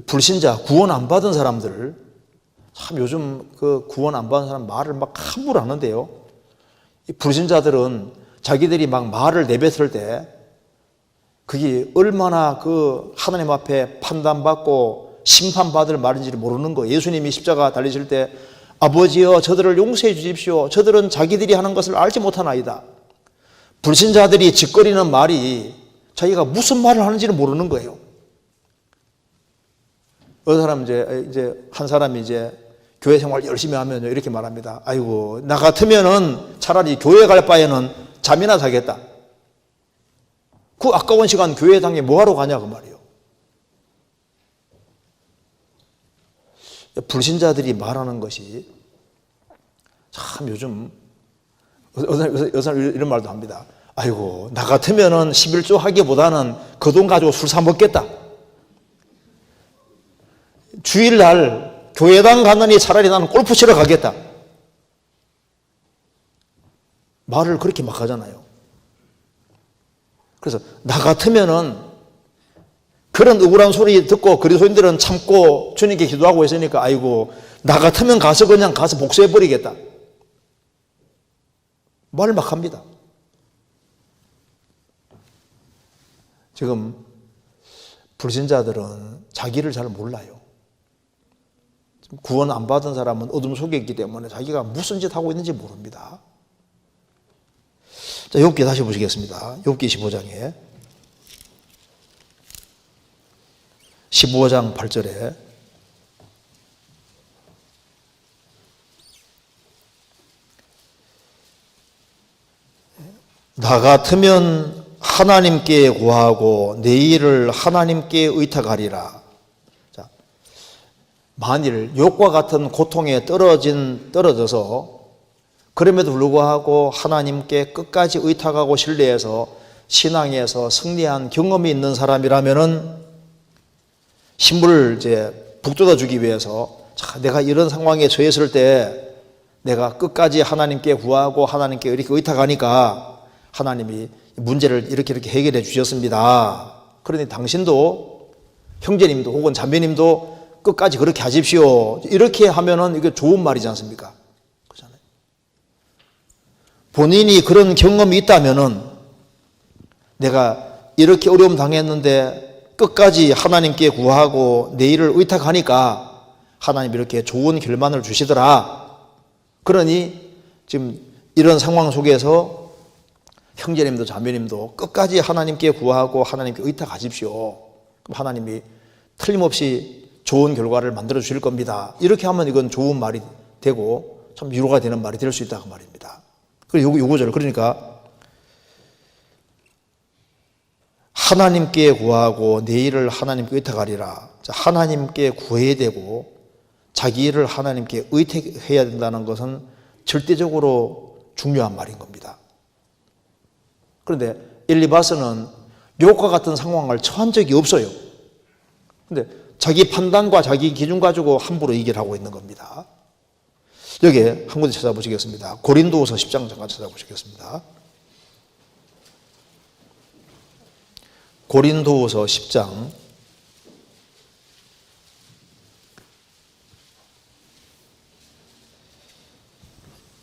Speaker 1: 불신자, 구원 안 받은 사람들, 참 요즘 그 구원 안 받은 사람 말을 막 함부로 하는데요. 이 불신자들은 자기들이 막 말을 내뱉을 때 그게 얼마나 그 하나님 앞에 판단받고 심판받을 말인지를 모르는 거예요. 예수님이 십자가 달리실 때 아버지여 저들을 용서해 주십시오. 저들은 자기들이 하는 것을 알지 못하나이다. 불신자들이 짓거리는 말이 자기가 무슨 말을 하는지를 모르는 거예요. 어느 사람 이제 한 사람이 이제 교회 생활 열심히 하면 이렇게 말합니다. 아이고, 나 같으면은 차라리 교회 갈 바에는 잠이나 자겠다. 그 아까운 시간 교회 당에 뭐하러 가냐 그 말이에요. 불신자들이 말하는 것이 참 요즘 어느 사람 이런 말도 합니다. 아이고, 나 같으면은 11조 하기보다는 그 돈 가지고 술 사 먹겠다. 주일날 교회당 가느니 차라리 나는 골프 치러 가겠다. 말을 그렇게 막 하잖아요. 그래서 나 같으면은 그런 억울한 소리 듣고 그리스도인들은 참고 주님께 기도하고 있으니까 아이고, 나 같으면 그냥 가서 복수해버리겠다. 말을 막 합니다. 지금 불신자들은 자기를 잘 몰라요. 구원 안 받은 사람은 어둠 속에 있기 때문에 자기가 무슨 짓 하고 있는지 모릅니다. 자, 욥기 다시 보시겠습니다. 욥기 15장에 15장 8절에 나 같으면 하나님께 구하고 내 일을 하나님께 의탁하리라. 자, 만일 욥과 같은 고통에 떨어져서 그럼에도 불구하고 하나님께 끝까지 의탁하고 신뢰해서 신앙에서 승리한 경험이 있는 사람이라면은 신부를 이제 북돋아 주기 위해서, 자, 내가 이런 상황에 처했을 때 내가 끝까지 하나님께 구하고 하나님께 이렇게 의탁하니까 하나님이 문제를 이렇게 해결해 주셨습니다. 그러니 당신도 형제님도 혹은 자매님도 끝까지 그렇게 하십시오. 이렇게 하면은 이게 좋은 말이지 않습니까? 그렇잖아요. 본인이 그런 경험이 있다면은 내가 이렇게 어려움 당했는데 끝까지 하나님께 구하고 내 일을 의탁하니까 하나님이 이렇게 좋은 결말을 주시더라. 그러니 지금 이런 상황 속에서 형제님도 자매님도 끝까지 하나님께 구하고 하나님께 의탁하십시오. 그럼 하나님이 틀림없이 좋은 결과를 만들어 주실 겁니다. 이렇게 하면 이건 좋은 말이 되고 참 위로가 되는 말이 될 수 있다 그 말입니다. 그리고 요구절, 그러니까 하나님께 구하고 내 일을 하나님께 의탁하리라. 하나님께 구해야 되고 자기 일을 하나님께 의탁해야 된다는 것은 절대적으로 중요한 말인 겁니다. 그런데 엘리바스는 욥과 같은 상황을 처한 적이 없어요. 그런데 자기 판단과 자기 기준 가지고 함부로 얘기를 하고 있는 겁니다. 여기에 한 군데 찾아보시겠습니다. 고린도후서 10장 잠깐 찾아보시겠습니다. 고린도후서 10장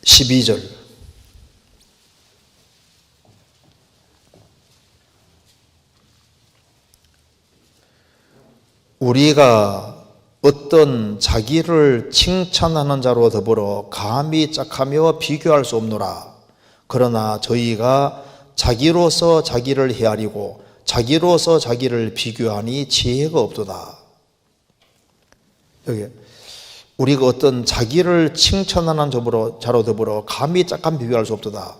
Speaker 1: 12절. 우리가 어떤 자기를 칭찬하는 자로 더불어 감히 짝하며 비교할 수 없노라. 그러나 저희가 자기로서 자기를 헤아리고 자기로서 자기를 비교하니 지혜가 없도다. 여기 우리가 어떤 자기를 칭찬하는 자로 더불어 감히 짝한 비교할 수 없도다.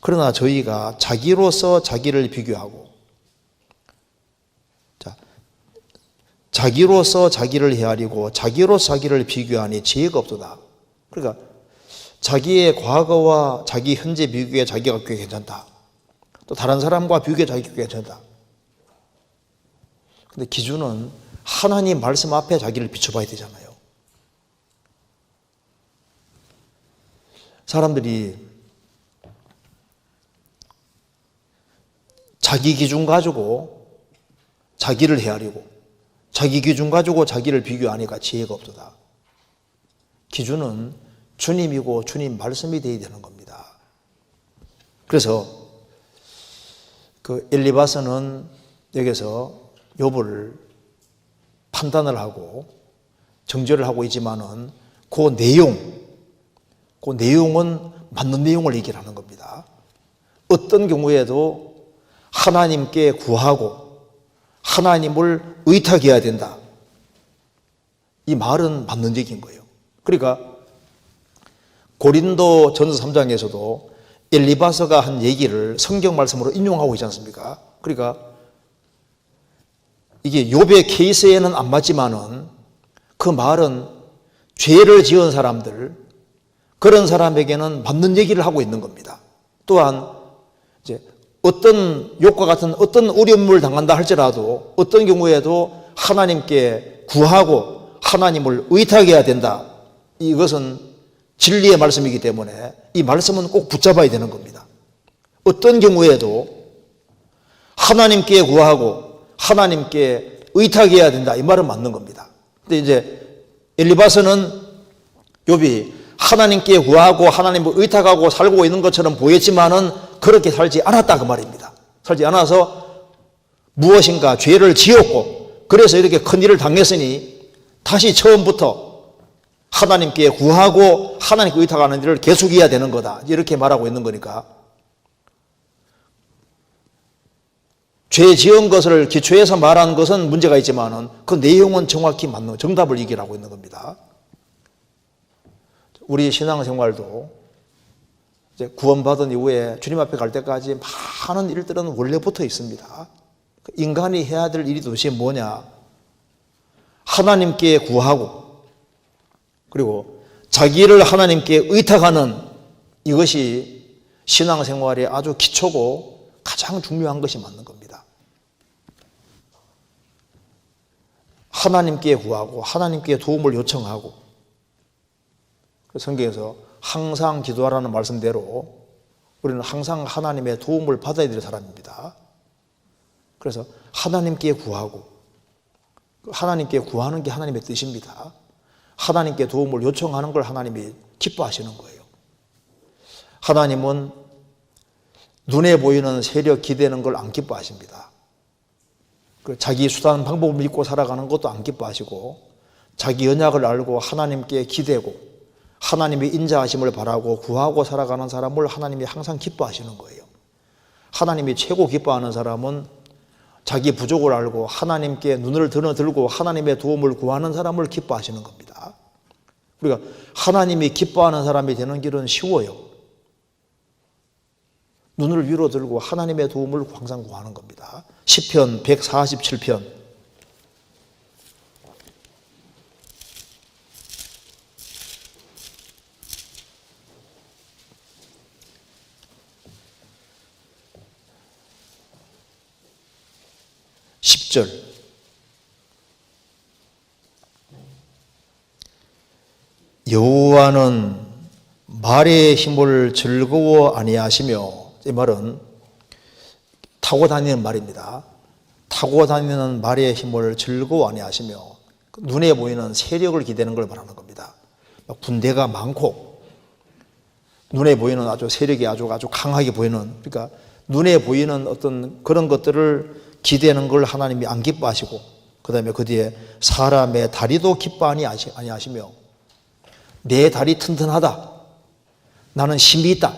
Speaker 1: 그러나 저희가 자기로서 자기를 비교하고 자기로서 자기를 헤아리고 자기로서 자기를 비교하니 지혜가 없도다. 그러니까 자기의 과거와 자기 현재 비교해 자기가 꽤 괜찮다. 또 다른 사람과 비교해 자기가 괜찮다. 근데 기준은 하나님 말씀 앞에 자기를 비춰봐야 되잖아요. 사람들이 자기 기준 가지고 자기를 헤아리고 자기 기준 가지고 자기를 비교하니까 지혜가 없도다. 기준은 주님이고 주님 말씀이 되어야 되는 겁니다. 그래서 그 엘리바스는 여기서 욥을 판단을 하고 정죄를 하고 있지만은 그 내용은 맞는 내용을 얘기를 하는 겁니다. 어떤 경우에도 하나님께 구하고 하나님을 의탁해야 된다. 이 말은 맞는 얘기인 거예요. 그러니까 고린도 전서 3장에서도 엘리바스가 한 얘기를 성경 말씀으로 인용하고 있지 않습니까? 그러니까 이게 욥의 케이스에는 안 맞지만은 그 말은 죄를 지은 사람들, 그런 사람에게는 맞는 얘기를 하고 있는 겁니다. 또한 이제 어떤 욥과 같은 어떤 어려움을 당한다 할지라도 어떤 경우에도 하나님께 구하고 하나님을 의탁해야 된다. 이것은 진리의 말씀이기 때문에 이 말씀은 꼭 붙잡아야 되는 겁니다. 어떤 경우에도 하나님께 구하고 하나님께 의탁해야 된다. 이 말은 맞는 겁니다. 근데 이제 엘리바스는 욥이 하나님께 구하고 하나님을 의탁하고 살고 있는 것처럼 보였지만은 그렇게 살지 않았다 그 말입니다. 살지 않아서 무엇인가 죄를 지었고 그래서 이렇게 큰 일을 당했으니 다시 처음부터 하나님께 구하고 하나님께 의탁하는 일을 계속해야 되는 거다. 이렇게 말하고 있는 거니까 죄 지은 것을 기초해서 말하는 것은 문제가 있지만은 그 내용은 정확히 맞는 정답을 얘기하고 있는 겁니다. 우리 신앙생활도 이제 구원받은 이후에 주님 앞에 갈 때까지 많은 일들은 원래 붙어 있습니다. 인간이 해야 될 일이 도대체 뭐냐? 하나님께 구하고 그리고 자기를 하나님께 의탁하는 이것이 신앙생활의 아주 기초고 가장 중요한 것이 맞는 겁니다. 하나님께 구하고 하나님께 도움을 요청하고 성경에서 항상 기도하라는 말씀대로 우리는 항상 하나님의 도움을 받아야 될 사람입니다. 그래서 하나님께 구하고 하나님께 구하는 게 하나님의 뜻입니다. 하나님께 도움을 요청하는 걸 하나님이 기뻐하시는 거예요. 하나님은 눈에 보이는 세력 기대는 걸 안 기뻐하십니다. 자기 수단 방법을 믿고 살아가는 것도 안 기뻐하시고 자기 언약을 알고 하나님께 기대고 하나님의 인자하심을 바라고 구하고 살아가는 사람을 하나님이 항상 기뻐하시는 거예요. 하나님이 최고 기뻐하는 사람은 자기 부족을 알고 하나님께 눈을 들고 하나님의 도움을 구하는 사람을 기뻐하시는 겁니다. 우리가 하나님이 기뻐하는 사람이 되는 길은 쉬워요. 눈을 위로 들고 하나님의 도움을 항상 구하는 겁니다. 시편 147편 10절 여호와는 말의 힘을 즐거워 아니하시며, 이 말은 타고 다니는 말입니다. 타고 다니는 말의 힘을 즐거워 아니하시며, 눈에 보이는 세력을 기대는 걸 말하는 겁니다. 군대가 많고 눈에 보이는 아주 세력이 아주 강하게 보이는, 그러니까 눈에 보이는 어떤 그런 것들을 기대는 걸 하나님이 안 기뻐하시고, 그 다음에 그 뒤에 사람의 다리도 기뻐 아니하시며, 내 다리 튼튼하다, 나는 힘이 있다,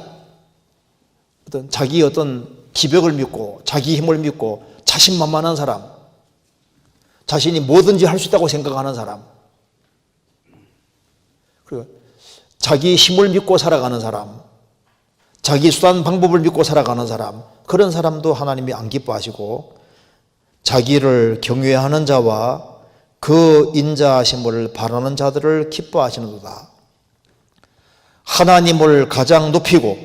Speaker 1: 자기 어떤 기벽을 믿고 자기 힘을 믿고 자신만만한 사람, 자신이 뭐든지 할 수 있다고 생각하는 사람, 그리고 자기 힘을 믿고 살아가는 사람, 자기 수단 방법을 믿고 살아가는 사람, 그런 사람도 하나님이 안 기뻐하시고, 자기를 경외하는 자와 그 인자하심을 바라는 자들을 기뻐하시는도다. 하나님을 가장 높이고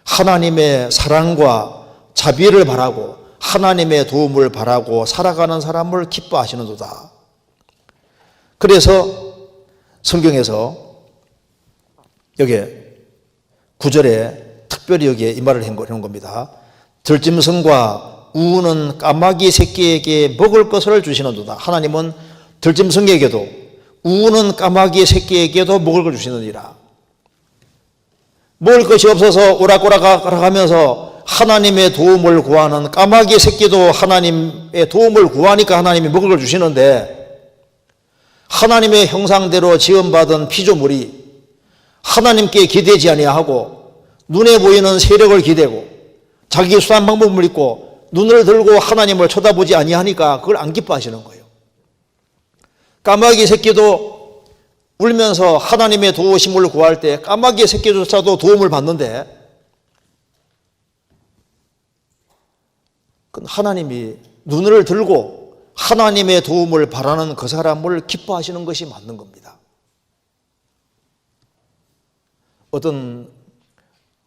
Speaker 1: 하나님의 사랑과 자비를 바라고 하나님의 도움을 바라고 살아가는 사람을 기뻐하시는도다. 그래서 성경에서 여기 9절에 특별히 여기에 이 말을 해놓은 겁니다. 들짐승과 우는 까마귀 새끼에게 먹을 것을 주시는도다. 하나님은 들짐승에게도 우는 까마귀 새끼에게도 먹을 걸 주시느니라. 먹을 것이 없어서 오락오락하면서 하나님의 도움을 구하는 까마귀 새끼도 하나님의 도움을 구하니까 하나님이 먹을 걸 주시는데, 하나님의 형상대로 지음받은 피조물이 하나님께 기대지 아니하고 눈에 보이는 세력을 기대고 자기 수단 방법을 믿고 눈을 들고 하나님을 쳐다보지 아니하니까 그걸 안 기뻐하시는 거예요. 까마귀 새끼도 울면서 하나님의 도우심을 구할 때 까마귀 새끼조차도 도움을 받는데, 하나님이 눈을 들고 하나님의 도움을 바라는 그 사람을 기뻐하시는 것이 맞는 겁니다. 어떤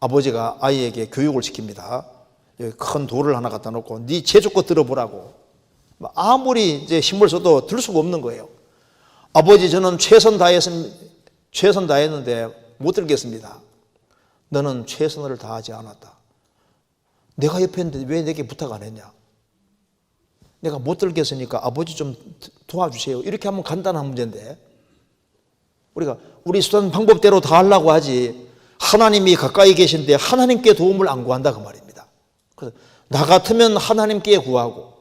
Speaker 1: 아버지가 아이에게 교육을 시킵니다. 여기 큰 돌을 하나 갖다 놓고 네 제주껏 들어보라고. 아무리 이제 힘을 써도 들 수가 없는 거예요. 아버지, 저는 최선 다했는데 못 들겠습니다. 너는 최선을 다하지 않았다. 내가 옆에 있는데 왜 내게 부탁 안 했냐? 내가 못 들겠으니까 아버지 좀 도와주세요. 이렇게 하면 간단한 문제인데, 우리가 우리 수단 방법대로 다 하려고 하지, 하나님이 가까이 계신데 하나님께 도움을 안 구한다 그 말입니다. 그래서 나 같으면 하나님께 구하고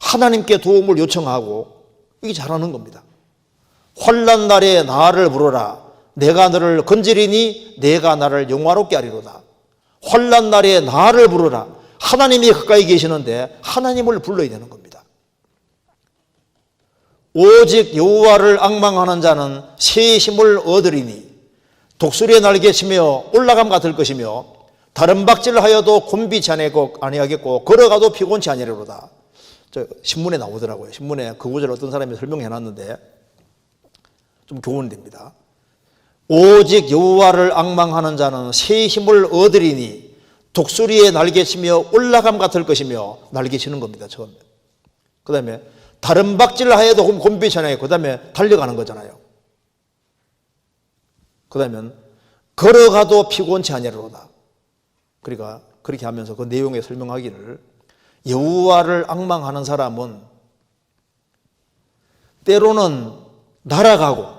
Speaker 1: 하나님께 도움을 요청하고, 이게 잘하는 겁니다. 환난 날에 나를 부르라. 내가 너를 건지리니 내가 나를 영화롭게 하리로다. 환난 날에 나를 부르라. 하나님이 가까이 계시는데 하나님을 불러야 되는 겁니다. 오직 여호와를 앙망하는 자는 새 힘을 얻으리니 독수리의 날개치며 올라감 같을 것이며 다른 박질하여도 곤비치 아니하겠고 걸어가도 피곤치 아니하리로다. 저 신문에 나오더라고요. 신문에 그 구절 어떤 사람이 설명해 놨는데 좀 교훈됩니다. 오직 여호와를 앙망하는 자는 새 힘을 얻으리니 독수리의 날개치며 올라감 같을 것이며, 날개치는 겁니다. 처음에. 그 다음에 다른 박질하여도 곤비잖아요. 그 다음에 달려가는 거잖아요. 그 다음에 걸어가도 피곤치 아니하리로다. 그러니까 그렇게 하면서 그 내용에 설명하기를, 여호와를 앙망하는 사람은 때로는 날아가고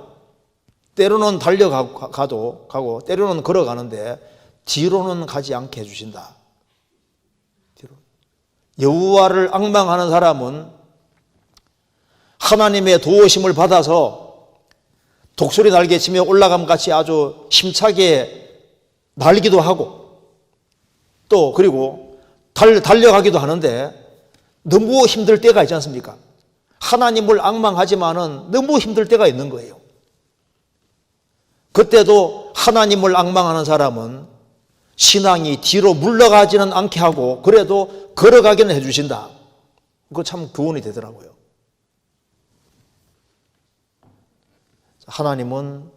Speaker 1: 때로는 달려가고 때로는 걸어가는데 뒤로는 가지 않게 해주신다. 여호와를 앙망하는 사람은 하나님의 도우심을 받아서 독수리 날개치며 올라감같이 아주 힘차게 날기도 하고, 또 그리고 달려가기도 하는데 너무 힘들 때가 있지 않습니까? 하나님을 앙망하지만은 너무 힘들 때가 있는 거예요. 그때도 하나님을 앙망하는 사람은 신앙이 뒤로 물러가지는 않게 하고 그래도 걸어가기는 해주신다. 그거 참 교훈이 되더라고요. 하나님은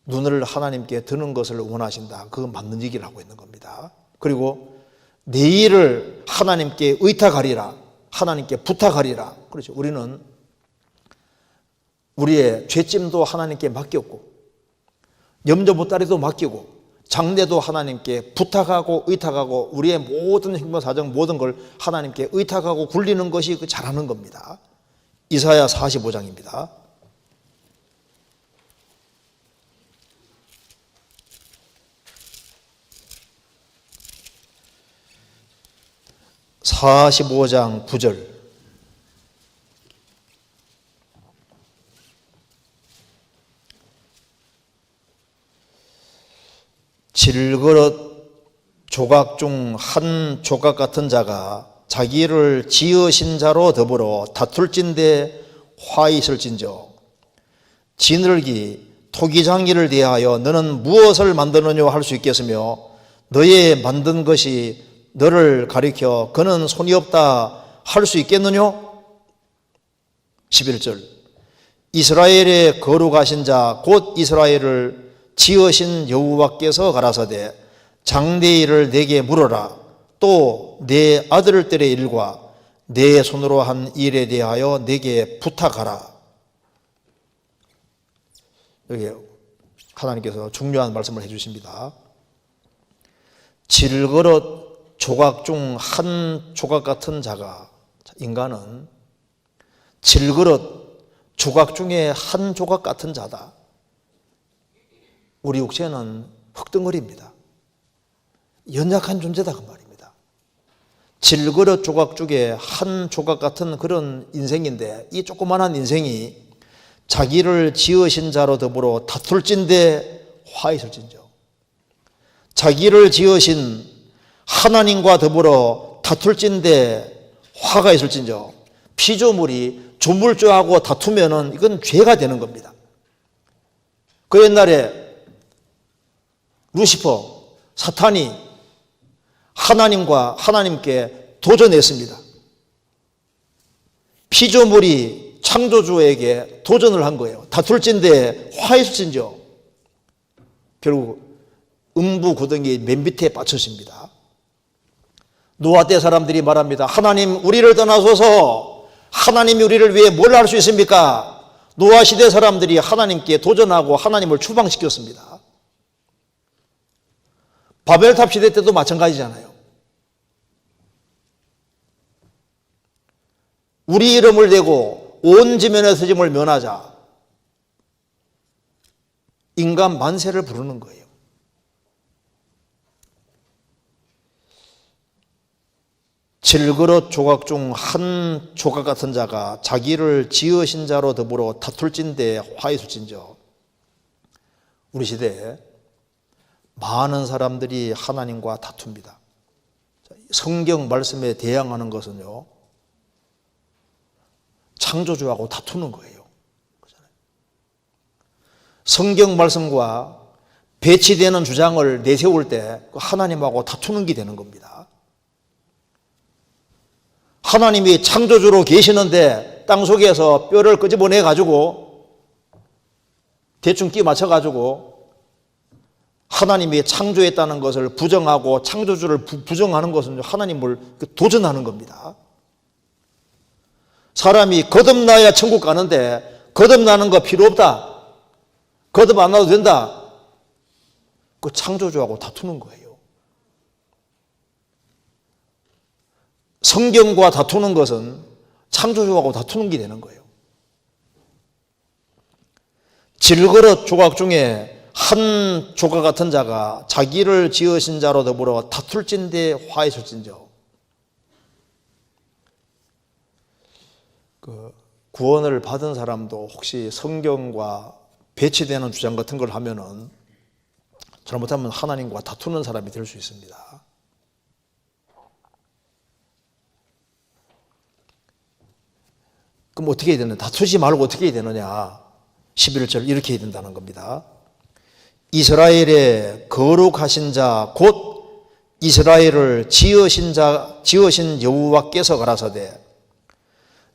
Speaker 1: 눈을 하나님께 드는 것을 원하신다. 그건 맞는 얘기를 하고 있는 겁니다. 그리고 내 일을 하나님께 의탁하리라. 하나님께 부탁하리라. 그렇죠. 우리는 우리의 죄짐도 하나님께 맡겼고 염려 보따리도 맡기고 장래도 하나님께 부탁하고 의탁하고 우리의 모든 행동 사정 모든 걸 하나님께 의탁하고 굴리는 것이 그 잘하는 겁니다. 이사야 45장입니다. (45장) 9절. 질그릇 조각 중 한 조각 같은 자가 자기를 지으신 자로 더불어 다툴진대 화 있을진저 지늘기 토기장이를 대하여 너는 무엇을 만드느냐 할 수 있겠으며 너의 만든 것이 너를 가리켜 그는 손이 없다 할 수 있겠느냐? 11절. 이스라엘의 거룩하신 자 곧 이스라엘을 지으신 여호와께서 가라사대 장래 일을 내게 물어라. 또 내 아들들의 일과 내 손으로 한 일에 대하여 내게 부탁하라. 여기 하나님께서 중요한 말씀을 해주십니다. 질그릇 조각 중 한 조각 같은 자가, 인간은 질그릇 조각 중에 한 조각 같은 자다. 우리 육체는 흙덩어리입니다. 연약한 존재다 그 말입니다. 질그릇 조각 중에 한 조각 같은 그런 인생인데 이 조그만한 인생이 자기를 지으신 자로 더불어 다툴진대 화 있을진저. 자기를 지으신 하나님과 더불어 다툴진대 화가 있을진저. 피조물이 조물주하고 다투면은 이건 죄가 되는 겁니다. 그 옛날에 루시퍼, 사탄이 하나님께 도전했습니다. 피조물이 창조주에게 도전을 한 거예요. 다툴진대 화 있을진저. 결국 음부구덩이 맨 밑에 빠졌습니다. 노아 때 사람들이 말합니다. 하나님 우리를 떠나소서. 하나님이 우리를 위해 뭘 할 수 있습니까? 노아 시대 사람들이 하나님께 도전하고 하나님을 추방시켰습니다. 바벨탑 시대 때도 마찬가지잖아요. 우리 이름을 대고 온 지면에서 짐을 면하자. 인간 만세를 부르는 거예요. 질그릇 조각 중 한 조각 같은 자가 자기를 지으신 자로 더불어 다툴진대 화 있을진저. 우리 시대에 많은 사람들이 하나님과 다툽니다. 성경 말씀에 대항하는 것은요, 창조주하고 다투는 거예요. 성경 말씀과 배치되는 주장을 내세울 때 하나님하고 다투는 게 되는 겁니다. 하나님이 창조주로 계시는데 땅속에서 뼈를 끄집어내 가지고 대충 끼 맞춰 가지고 하나님이 창조했다는 것을 부정하고 창조주를 부정하는 것은 하나님을 도전하는 겁니다. 사람이 거듭나야 천국 가는데 거듭나는 거 필요 없다. 거듭 안 나도 된다. 그 창조주하고 다투는 거예요. 성경과 다투는 것은 창조주하고 다투는 게 되는 거예요. 질그릇 조각 중에 한 조각 같은 자가 자기를 지으신 자로 더불어 다툴진대 화 있을진저. 구원을 받은 사람도 혹시 성경과 배치되는 주장 같은 걸 하면은 잘못하면 하나님과 다투는 사람이 될 수 있습니다. 그럼 어떻게 해야 되느냐? 다투지 말고 어떻게 해야 되느냐? 11절 이렇게 해야 된다는 겁니다. 이스라엘의 거룩하신 자 곧 이스라엘을 지으신 여호와께서 가라사대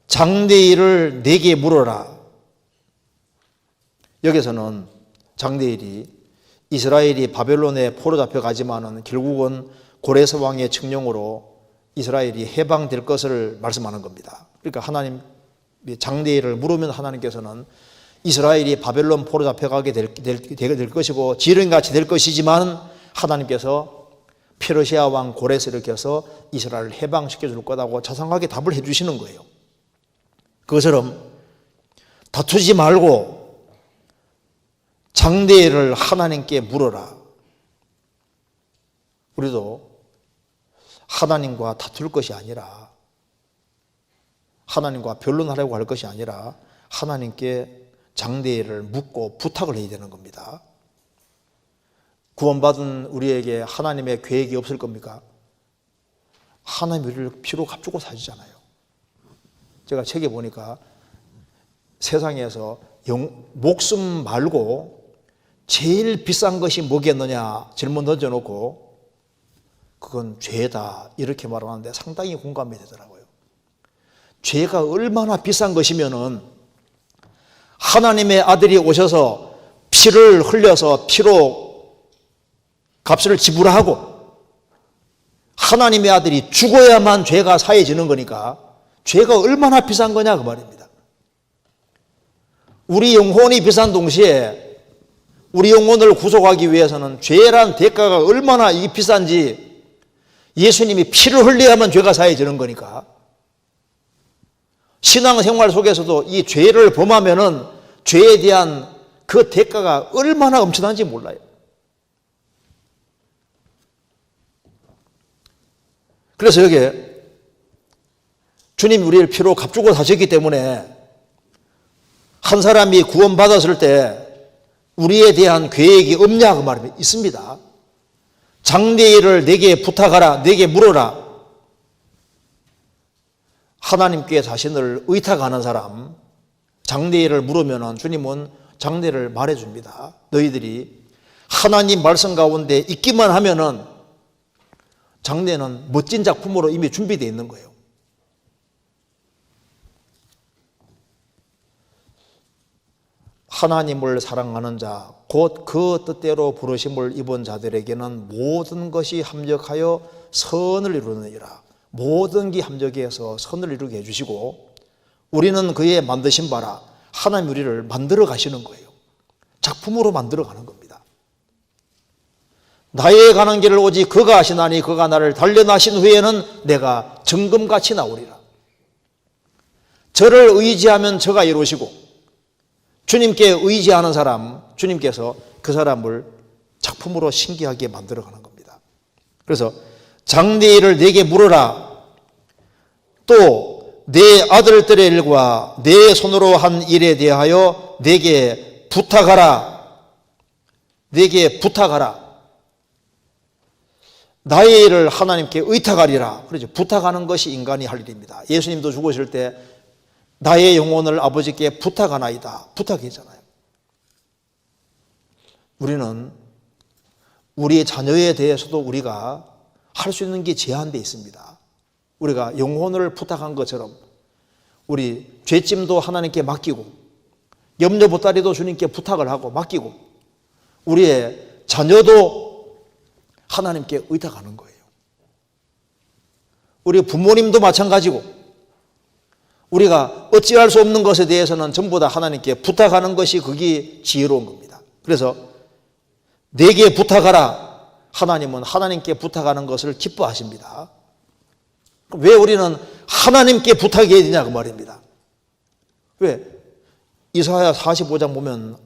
Speaker 1: 장대일을 내게 물어라. 여기서는 장대일이 이스라엘이 바벨론에 포로 잡혀가지만은 결국은 고레스 왕의 칙령으로 이스라엘이 해방될 것을 말씀하는 겁니다. 그러니까 하나님 장대일을 물으면 하나님께서는 이스라엘이 바벨론 포로 잡혀가게 될 것이고 지름같이 될 것이지만 하나님께서 페르시아 왕 고레스를 켜서 이스라엘을 해방시켜 줄 거다고 자상하게 답을 해 주시는 거예요. 그것처럼 다투지 말고 장대일을 하나님께 물어라. 우리도 하나님과 다툴 것이 아니라 하나님과 변론하려고 할 것이 아니라 하나님께 장대일을 묻고 부탁을 해야 되는 겁니다. 구원받은 우리에게 하나님의 계획이 없을 겁니까? 하나님 우리를 피로 값주고 사주잖아요. 제가 책에 보니까 세상에서 목숨 말고 제일 비싼 것이 뭐겠느냐 질문 던져놓고 그건 죄다 이렇게 말하는데 상당히 공감이 되더라고요. 죄가 얼마나 비싼 것이면은 하나님의 아들이 오셔서 피를 흘려서 피로 값을 지불하고 하나님의 아들이 죽어야만 죄가 사해지는 거니까 죄가 얼마나 비싼 거냐 그 말입니다. 우리 영혼이 비싼 동시에 우리 영혼을 구속하기 위해서는 죄란 대가가 얼마나 비싼지 예수님이 피를 흘려야만 죄가 사해지는 거니까 신앙생활 속에서도 이 죄를 범하면은 죄에 대한 그 대가가 얼마나 엄청난지 몰라요. 그래서 여기에 주님이 우리를 피로 값주고 사셨기 때문에 한 사람이 구원받았을 때 우리에 대한 계획이 없냐 그 말입니다. 있습니다. 장대일을 내게 부탁하라, 내게 물어라. 하나님께 자신을 의탁하는 사람 장대일을 물으면 주님은 장대를 말해줍니다. 너희들이 하나님 말씀 가운데 있기만 하면은 장대는 멋진 작품으로 이미 준비되어 있는 거예요. 하나님을 사랑하는 자, 곧 그 뜻대로 부르심을 입은 자들에게는 모든 것이 합력하여 선을 이루느니라. 모든 게 합력해서 선을 이루게 해주시고 우리는 그의 만드신 바라 하나님 우리를 만들어 가시는 거예요. 작품으로 만들어 가는 겁니다. 나의 가는 길을 오직 그가 하시나니 그가 나를 단련하신 후에는 내가 정금같이 나오리라. 저를 의지하면 저가 이루시고 주님께 의지하는 사람 주님께서 그 사람을 작품으로 신기하게 만들어 가는 겁니다. 그래서 장대일을 내게 물어라. 또 내 아들들의 일과 내 손으로 한 일에 대하여 내게 부탁하라. 내게 부탁하라. 나의 일을 하나님께 의탁하리라. 그렇죠. 부탁하는 것이 인간이 할 일입니다. 예수님도 죽으실 때 나의 영혼을 아버지께 부탁하나이다. 부탁했잖아요. 우리는 우리의 자녀에 대해서도 우리가 할 수 있는 게 제한되어 있습니다. 우리가 영혼을 부탁한 것처럼 우리 죄짐도 하나님께 맡기고 염려 보따리도 주님께 부탁을 하고 맡기고 우리의 자녀도 하나님께 의탁하는 거예요. 우리 부모님도 마찬가지고 우리가 어찌할 수 없는 것에 대해서는 전부 다 하나님께 부탁하는 것이 그게 지혜로운 겁니다. 그래서 내게 부탁하라. 하나님은 하나님께 부탁하는 것을 기뻐하십니다. 왜 우리는 하나님께 부탁해야 되냐 그 말입니다. 왜? 이사야 45장 보면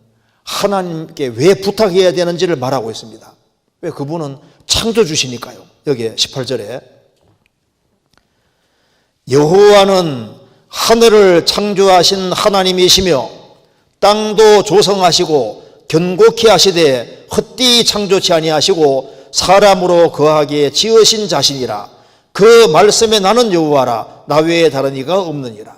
Speaker 1: 하나님께 왜 부탁해야 되는지를 말하고 있습니다. 왜? 그분은 창조주시니까요. 여기 18절에 여호와는 하늘을 창조하신 하나님이시며 땅도 조성하시고 견고케 하시되 헛되이 창조치 아니하시고 사람으로 거하게 지으신 자신이라. 그 말씀에 나는 여호와라. 나 외에 다른 이가 없느니라.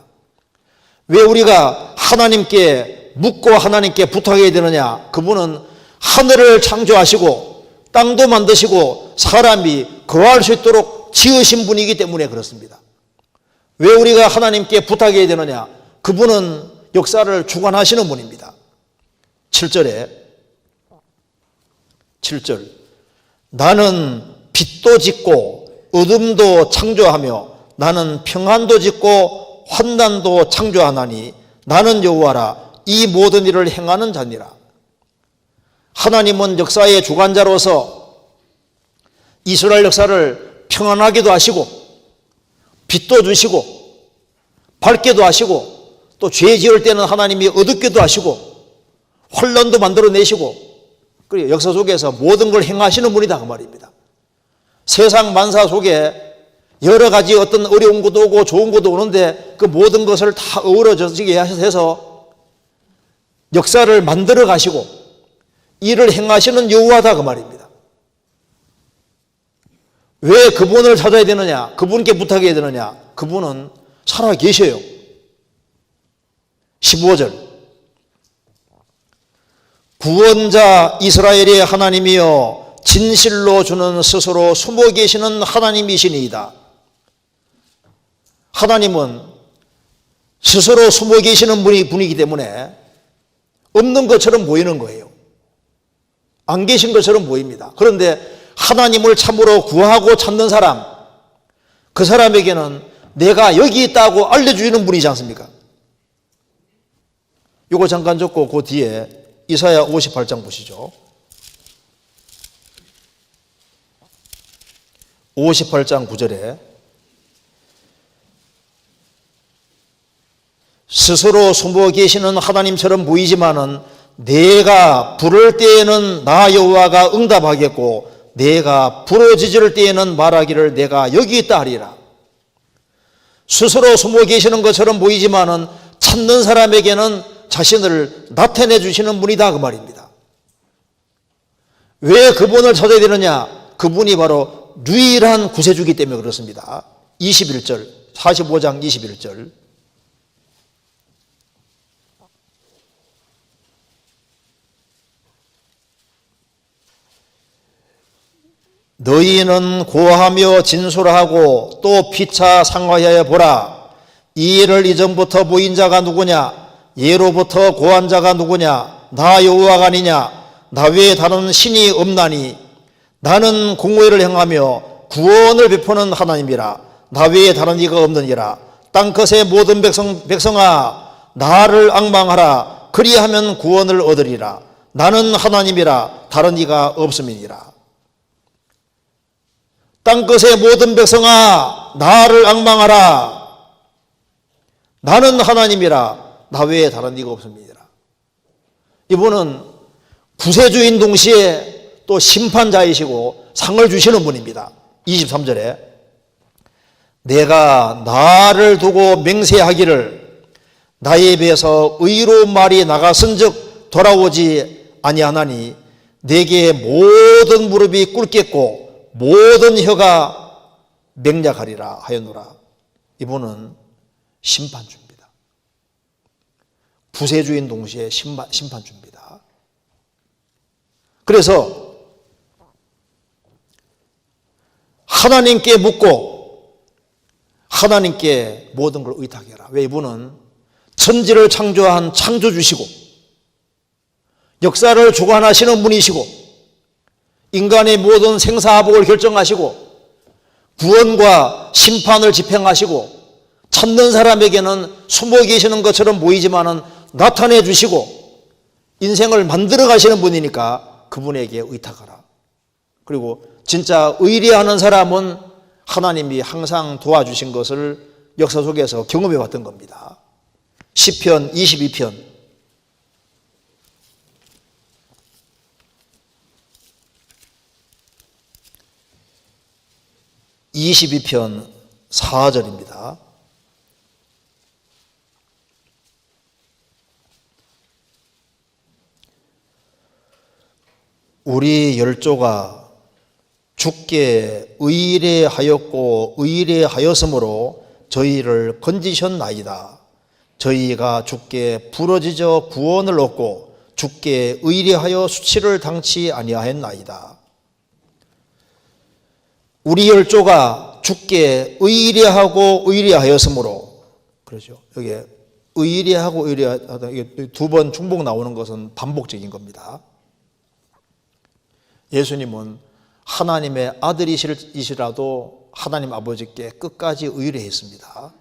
Speaker 1: 왜 우리가 하나님께 묻고 하나님께 부탁해야 되느냐? 그분은 하늘을 창조하시고 땅도 만드시고 사람이 거할 수 있도록 지으신 분이기 때문에 그렇습니다. 왜 우리가 하나님께 부탁해야 되느냐? 그분은 역사를 주관하시는 분입니다. 7절 나는 빛도 짓고 어둠도 창조하며 나는 평안도 짓고 환난도 창조하나니 나는 여호와라 이 모든 일을 행하는 자니라. 하나님은 역사의 주관자로서 이스라엘 역사를 평안하게도 하시고 빛도 주시고 밝게도 하시고 또 죄 지을 때는 하나님이 어둡게도 하시고 혼란도 만들어내시고 그리고 역사 속에서 모든 걸 행하시는 분이다 그 말입니다. 세상 만사 속에 여러 가지 어떤 어려운 것도 오고 좋은 것도 오는데 그 모든 것을 다 어우러지게 해서 역사를 만들어 가시고 일을 행하시는 여호와다 그 말입니다. 왜 그분을 찾아야 되느냐? 그분께 부탁해야 되느냐? 그분은 살아 계셔요. 15절 구원자 이스라엘의 하나님이여 진실로 주는 스스로 숨어 계시는 하나님이시니이다. 하나님은 스스로 숨어 계시는 분이기 때문에 없는 것처럼 보이는 거예요. 안 계신 것처럼 보입니다. 그런데 하나님을 참으로 구하고 찾는 사람, 그 사람에게는 내가 여기 있다고 알려주는 분이지 않습니까? 이거 잠깐 적고 그 뒤에 이사야 58장 보시죠. 58장 9절에 스스로 숨어 계시는 하나님처럼 보이지만은 내가 부를 때에는 나 여호와가 응답하겠고 내가 부르짖을 때에는 말하기를 내가 여기 있다 하리라. 스스로 숨어 계시는 것처럼 보이지만은 찾는 사람에게는 자신을 나타내 주시는 분이다 그 말입니다. 왜 그분을 찾아야 되느냐? 그분이 바로 유일한 구세주이기 때문에 그렇습니다. 21절 45장 21절 너희는 고하며 진술하고 또 피차 상하여 보라. 이 일을 이전부터 보인 자가 누구냐? 예로부터 고한 자가 누구냐? 나 여호와가 아니냐? 나 외에 다른 신이 없나니 나는 공의를 행하며 구원을 베푸는 하나님이라. 나 외에 다른 이가 없느니라. 땅끝의 모든 백성아 나를 앙망하라. 그리하면 구원을 얻으리라. 나는 하나님이라 다른 이가 없음이니라. 땅끝의 모든 백성아 나를 앙망하라. 나는 하나님이라 나 외에 다른 이가 없습니다. 이분은 구세주인 동시에 또 심판자이시고 상을 주시는 분입니다. 23절에 내가 나를 두고 맹세하기를 나의 입에서 의로운 말이 나갔은즉 돌아오지 아니하나니 내게 모든 무릎이 꿇겠고 모든 혀가 맹약하리라 하였노라. 이분은 심판주입니다. 구세주인 동시에 심판주입니다. 그래서 하나님께 묻고 하나님께 모든 걸 의탁해라. 왜? 이분은 천지를 창조한 창조주시고 역사를 주관하시는 분이시고 인간의 모든 생사화복을 결정하시고 구원과 심판을 집행하시고 찾는 사람에게는 숨어 계시는 것처럼 보이지만은 나타내 주시고 인생을 만들어 가시는 분이니까 그분에게 의탁하라. 그리고 진짜 의리하는 사람은 하나님이 항상 도와주신 것을 역사 속에서 경험해 왔던 겁니다. 시편 22편 22편 4절입니다. 우리 열조가 주께 의뢰하였고 의뢰하였으므로 저희를 건지셨나이다. 저희가 주께 부르짖어 구원을 얻고 주께 의뢰하여 수치를 당치 아니하였나이다. 우리 열조가 주께 의뢰하고 의뢰하였으므로, 그렇죠. 여기 의뢰하고 의뢰하다, 이게 두 번 중복 나오는 것은 반복적인 겁니다. 예수님은 하나님의 아들이시라도 하나님 아버지께 끝까지 의뢰했습니다.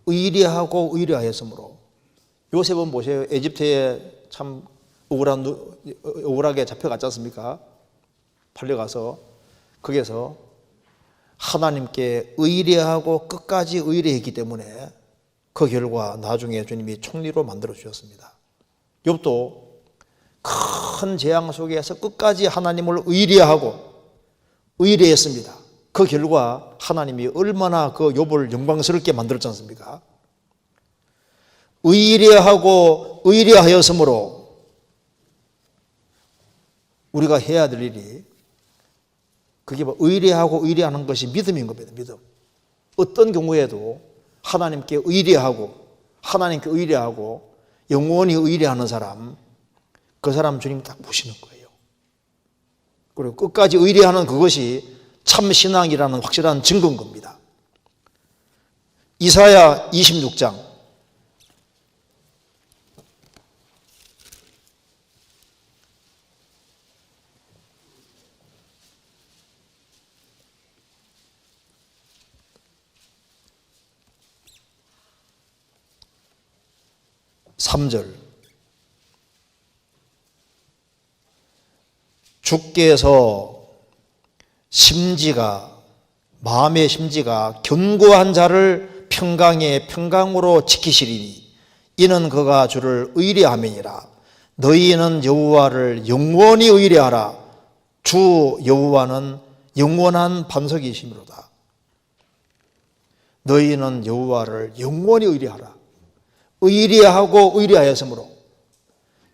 Speaker 1: 의뢰하고 의뢰하였으므로. 요셉은 보세요. 에집트에 참 억울하게 잡혀갔지 않습니까? 팔려가서 거기서 하나님께 의뢰하고 끝까지 의뢰했기 때문에 그 결과 나중에 주님이 총리로 만들어 주셨습니다. 욥도 큰 재앙 속에서 끝까지 하나님을 의뢰하고 의뢰했습니다. 그 결과 하나님이 얼마나 그 욥을 영광스럽게 만들었지 않습니까? 의뢰하고 의뢰하였으므로 우리가 해야 될 일이, 그게 뭐 의뢰하고 의뢰하는 것이 믿음인 겁니다. 믿음. 어떤 경우에도 하나님께 의뢰하고 영원히 의뢰하는 사람, 그 사람 주님 딱 보시는 거예요. 그리고 끝까지 의뢰하는 그것이 참 신앙이라는 확실한 증거인 겁니다. 이사야 26장 3절. 주께서 마음의 심지가 견고한 자를 평강에 평강으로 지키시리니 이는 그가 주를 의뢰함이니라. 너희는 여호와를 영원히 의뢰하라. 주 여호와는 영원한 반석이시미로다. 너희는 여호와를 영원히 의뢰하라. 의뢰하고 의뢰하였으므로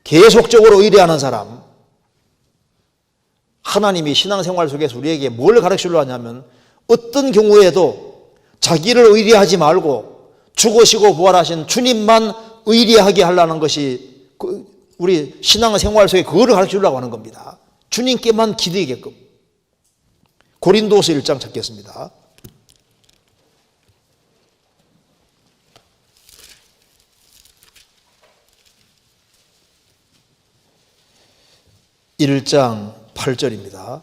Speaker 1: 계속적으로 의뢰하는 사람, 하나님이 신앙생활 속에서 우리에게 뭘 가르치려고 하냐면 어떤 경우에도 자기를 의뢰하지 말고 죽으시고 부활하신 주님만 의뢰하게 하려는 것이 우리 신앙생활 속에 그거를 가르치려고 하는 겁니다. 주님께만 기대게끔. 고린도서 1장 찾겠습니다. (1장 8절입니다)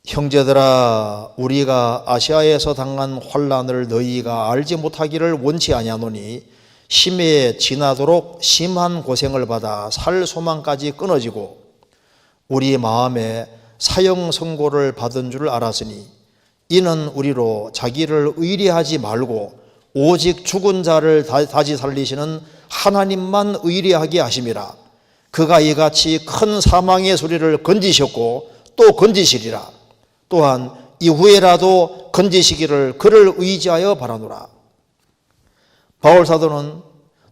Speaker 1: 형제들아, 우리가 아시아에서 당한 환난을 너희가 알지 못하기를 원치 아니하노니 심에 지나도록 심한 고생을 받아 살 소망까지 끊어지고 우리 마음에 사형 선고를 받은 줄 알았으니 이는 우리로 자기를 의뢰하지 말고 오직 죽은 자를 다시 살리시는 하나님만 의뢰하게 하심이라. 그가 이같이 큰 사망의 소리를 건지셨고 또 건지시리라. 또한 이후에라도 건지시기를 그를 의지하여 바라노라. 바울 사도는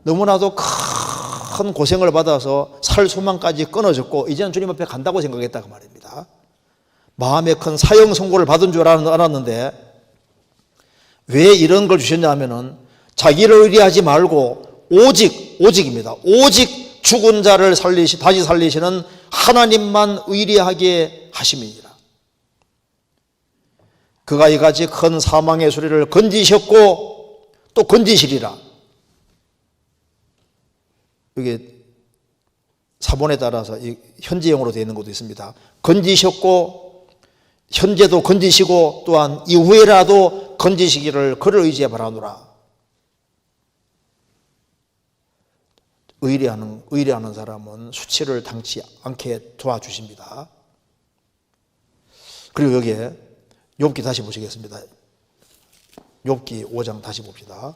Speaker 1: 너무나도 큰 고생을 받아서 살 소망까지 끊어졌고 이제는 주님 앞에 간다고 생각했다고 말입니다. 마음에 큰 사형 선고를 받은 줄 알았는데 왜 이런 걸 주셨냐 하면은 자기를 의뢰하지 말고 오직입니다. 오직 죽은 자를 다시 살리시는 하나님만 의뢰하게 하심이니라. 그가 이같이 큰 사망의 소리를 건지셨고 또 건지시리라. 이게 사본에 따라서 현재형으로 되어 있는 것도 있습니다. 건지셨고 현재도 건지시고 또한 이후에라도 건지시기를 그를 의지해 바라노라. 의뢰하는 사람은 수치를 당치 않게 도와주십니다. 그리고 여기에 욥기 다시 보시겠습니다. 욥기 5장 다시 봅시다.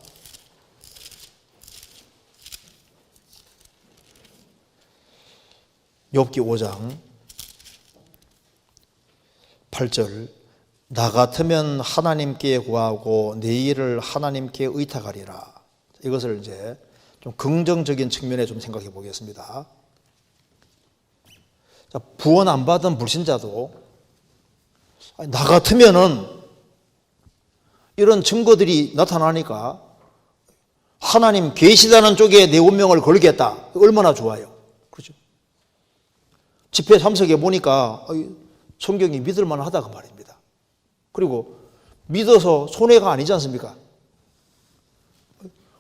Speaker 1: 욥기 5장 8절. 나 같으면 하나님께 구하고 내 일을 하나님께 의탁하리라. 이것을 이제 좀 긍정적인 측면에 좀 생각해 보겠습니다. 자, 구원 안 받은 불신자도 나 같으면은 이런 증거들이 나타나니까 하나님 계시다는 쪽에 내 운명을 걸겠다. 얼마나 좋아요. 그렇죠? 집회 참석해 보니까 성경이 믿을만 하다 그 말입니다. 그리고 믿어서 손해가 아니지 않습니까?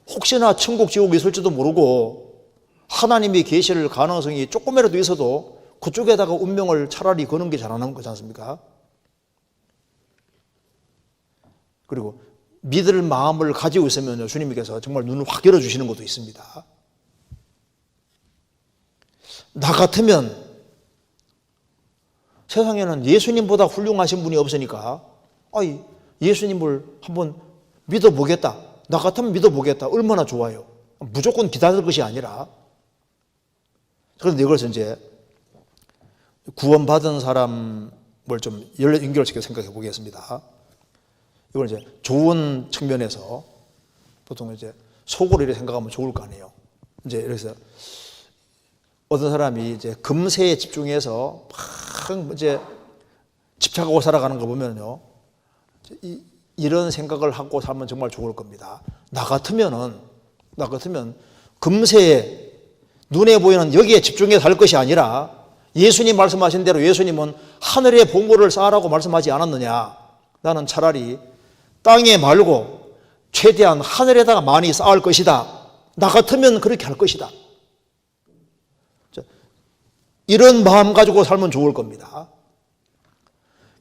Speaker 1: 혹시나 천국 지옥이 있을지도 모르고 하나님이 계실 가능성이 조금이라도 있어도 그쪽에다가 운명을 차라리 거는 게 잘하는 거지 않습니까? 그리고 믿을 마음을 가지고 있으면 주님께서 정말 눈을 확 열어주시는 것도 있습니다. 나 같으면 세상에는 예수님보다 훌륭하신 분이 없으니까 예수님을 한번 믿어보겠다. 나 같으면 믿어보겠다. 얼마나 좋아요. 무조건 기다릴 것이 아니라. 그런데 이것을 이제 구원받은 사람을 좀 연결시켜 생각해 보겠습니다. 이걸 이제 좋은 측면에서 보통 이제 속으로 이렇게 생각하면 좋을 거 아니에요. 이제 그래서 어떤 사람이 이제 금세에 집중해서 막 이제 집착하고 살아가는 거 보면요. 이런 생각을 하고 살면 정말 좋을 겁니다. 나 같으면 금세에 눈에 보이는 여기에 집중해서 살 것이 아니라 예수님 말씀하신 대로 예수님은 하늘에 보물을 쌓으라고 말씀하지 않았느냐. 나는 차라리 땅에 말고 최대한 하늘에다가 많이 쌓을 것이다. 나 같으면 그렇게 할 것이다. 이런 마음 가지고 살면 좋을 겁니다.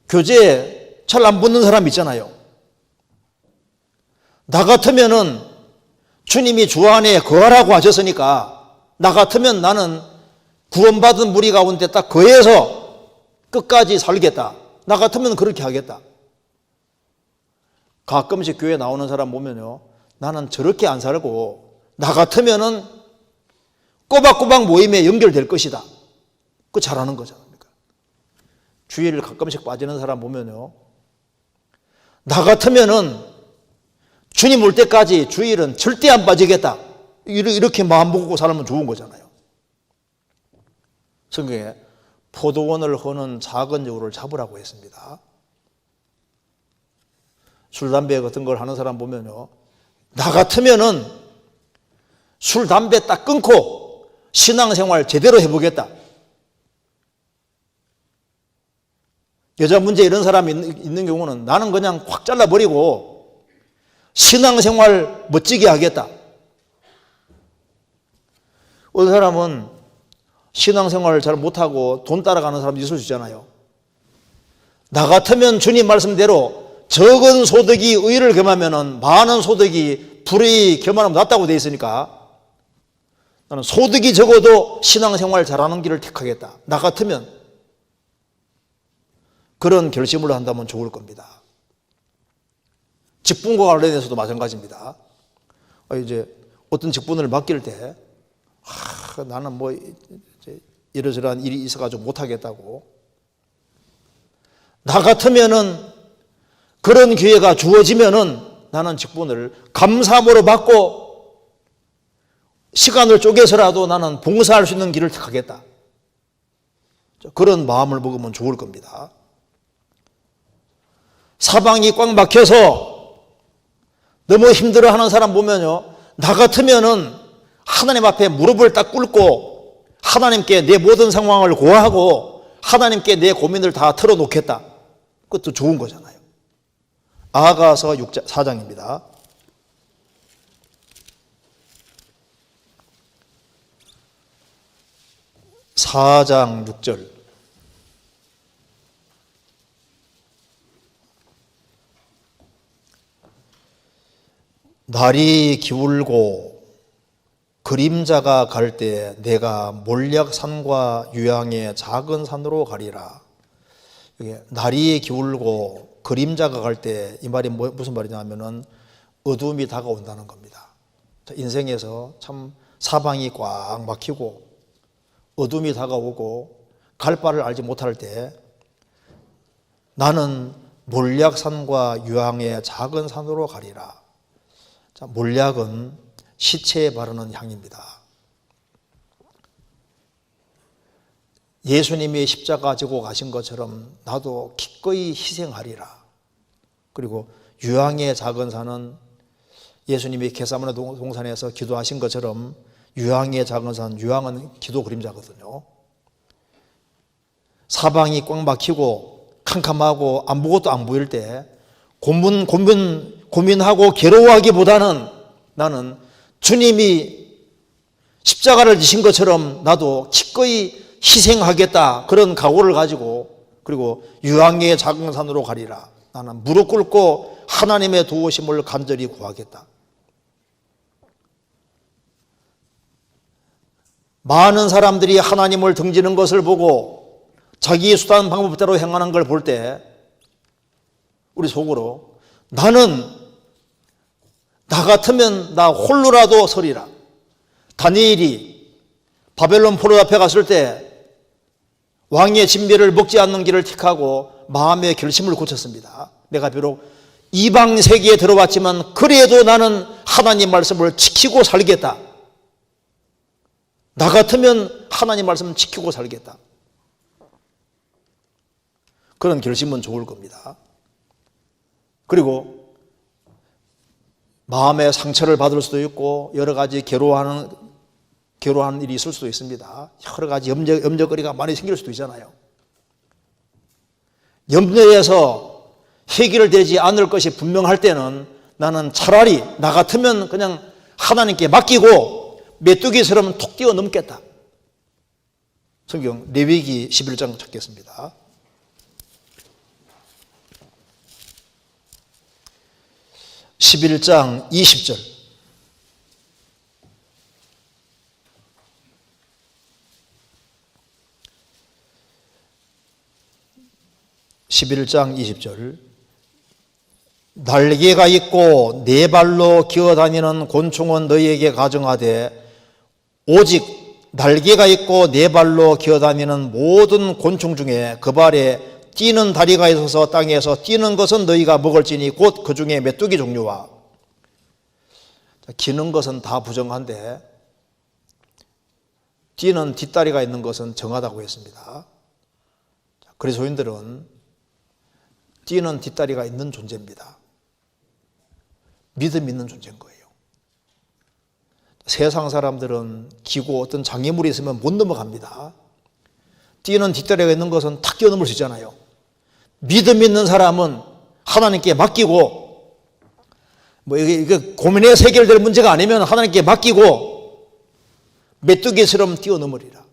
Speaker 1: 교제에 잘 안 붙는 사람 있잖아요. 나 같으면은 주님이 주 안에 거하라고 하셨으니까 나 같으면 나는 구원받은 무리 가운데 딱 거해서 끝까지 살겠다. 나 같으면 그렇게 하겠다. 가끔씩 교회 나오는 사람 보면요. 나는 저렇게 안 살고 나 같으면은 꼬박꼬박 모임에 연결될 것이다. 그거 잘하는 거잖아요. 주일을 가끔씩 빠지는 사람 보면요. 나 같으면은 주님 올 때까지 주일은 절대 안 빠지겠다. 이렇게 마음 먹고 살면 좋은 거잖아요. 성경에 포도원을 허는 작은 여우를 잡으라고 했습니다. 술, 담배 같은 걸 하는 사람 보면요. 나 같으면은 술, 담배 딱 끊고 신앙생활 제대로 해보겠다. 여자 문제 이런 사람이 있는 경우는 나는 그냥 확 잘라버리고 신앙생활 멋지게 하겠다. 어떤 사람은 신앙생활을 잘 못하고 돈 따라가는 사람도 있을 수 있잖아요. 나 같으면 주님 말씀대로 적은 소득이 의를 겸하면 많은 소득이 불의 겸하면 낫다고 되어 있으니까 나는 소득이 적어도 신앙생활 잘하는 길을 택하겠다. 나 같으면 그런 결심을 한다면 좋을 겁니다. 직분과 관련해서도 마찬가지입니다. 이제 어떤 직분을 맡길 때 나는 뭐 이러저러한 일이 있어가지고 못하겠다고 나 같으면은 그런 기회가 주어지면은 나는 직분을 감사함으로 받고 시간을 쪼개서라도 나는 봉사할 수 있는 길을 택하겠다. 그런 마음을 먹으면 좋을 겁니다. 사방이 꽉 막혀서 너무 힘들어하는 사람 보면요. 나 같으면은 하나님 앞에 무릎을 딱 꿇고 하나님께 내 모든 상황을 고하고 하나님께 내 고민을 다 털어놓겠다. 그것도 좋은 거잖아요. 아가서 4장입니다. 4장 6절. 날이 기울고 그림자가 갈 때 내가 몰약산과 유향의 작은 산으로 가리라. 이게 날이 기울고 그림자가 갈 때 이 말이 무슨 말이냐 하면은 어둠이 다가온다는 겁니다. 인생에서 참 사방이 꽉 막히고 어둠이 다가오고 갈 바를 알지 못할 때 나는 몰약산과 유향의 작은 산으로 가리라. 자, 몰약은 시체에 바르는 향입니다. 예수님이 십자가 지고 가신 것처럼 나도 기꺼이 희생하리라. 그리고 유황의 작은 산은 예수님이 겟세마네 동산에서 기도하신 것처럼 유황의 작은 산, 유황은 기도 그림자거든요. 사방이 꽉 막히고 캄캄하고 아무것도 안 보일 때 고민하고 괴로워하기보다는 나는 주님이 십자가를 지신 것처럼 나도 기꺼이 희생하겠다, 그런 각오를 가지고, 그리고 유황의 작은 산으로 가리라. 나는 무릎 꿇고 하나님의 도우심을 간절히 구하겠다. 많은 사람들이 하나님을 등지는 것을 보고 자기 수단 방법대로 행하는 걸 볼 때 우리 속으로 나는 나 같으면 나 홀로라도 서리라. 다니엘이 바벨론 포로 앞에 갔을 때 왕의 진미를 먹지 않는 길을 택하고 마음의 결심을 고쳤습니다. 내가 비록 이방 세계에 들어왔지만 그래도 나는 하나님 말씀을 지키고 살겠다. 나 같으면 하나님 말씀을 지키고 살겠다. 그런 결심은 좋을 겁니다. 그리고 마음의 상처를 받을 수도 있고 여러 가지 괴로워하는 일이 있을 수도 있습니다. 여러 가지 염려거리가 많이 생길 수도 있잖아요. 염려에서 해결되지 않을 것이 분명할 때는 나는 차라리 나 같으면 그냥 하나님께 맡기고 메뚜기처럼 톡 뛰어넘겠다. 성경 레위기 11장 찾겠습니다. (11장) 20절. (11장) 20절. 날개가 있고 네 발로 기어다니는 곤충은 너희에게 가정하되 오직 날개가 있고 네 발로 기어다니는 모든 곤충 중에 그 발에 뛰는 다리가 있어서 땅에서 뛰는 것은 너희가 먹을지니 곧 그 중에 메뚜기 종류와. 기는 것은 다 부정한데 뛰는 뒷다리가 있는 것은 정하다고 했습니다. 그리스도인들은 뛰는 뒷다리가 있는 존재입니다. 믿음 있는 존재인 거예요. 세상 사람들은 기고 어떤 장애물이 있으면 못 넘어갑니다. 뛰는 뒷다리가 있는 것은 탁 뛰어넘을 수 있잖아요. 믿음 있는 사람은 하나님께 맡기고, 이게 고민해서 해결될 문제가 아니면 하나님께 맡기고 메뚜기처럼 뛰어넘으리라.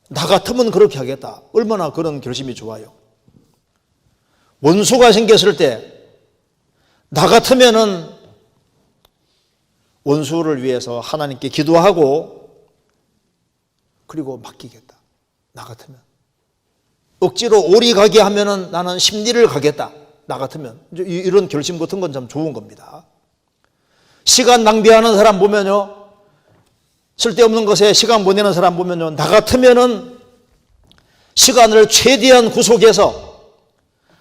Speaker 1: 나 같으면 그렇게 하겠다. 얼마나 그런 결심이 좋아요. 원수가 생겼을 때 나 같으면은 원수를 위해서 하나님께 기도하고 그리고 맡기겠다. 나 같으면. 억지로 오리 가게 하면은 나는 심리를 가겠다. 나 같으면. 이런 결심 같은 건 참 좋은 겁니다. 시간 낭비하는 사람 보면요, 쓸데없는 것에 시간 보내는 사람 보면요, 나 같으면은 시간을 최대한 구속해서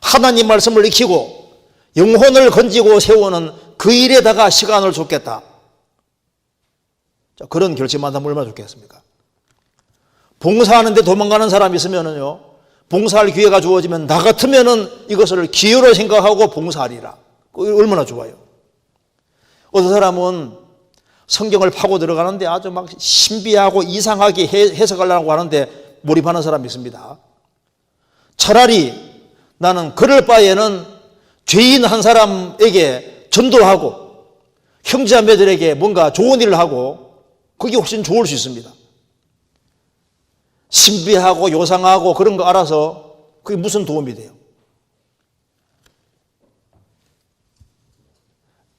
Speaker 1: 하나님 말씀을 익히고 영혼을 건지고 세우는 그 일에다가 시간을 쏟겠다. 그런 결심한다면 얼마나 좋겠습니까? 봉사하는데 도망가는 사람이 있으면은요, 봉사할 기회가 주어지면 나 같으면은 이것을 기회로 생각하고 봉사하리라. 얼마나 좋아요. 어떤 사람은 성경을 파고 들어가는데 아주 막 신비하고 이상하게 해석하려고 하는데 몰입하는 사람이 있습니다. 차라리 나는 그럴 바에는 죄인 한 사람에게 전도하고 형제자매들에게 뭔가 좋은 일을 하고 그게 훨씬 좋을 수 있습니다. 신비하고 요상하고 그런 거 알아서 그게 무슨 도움이 돼요?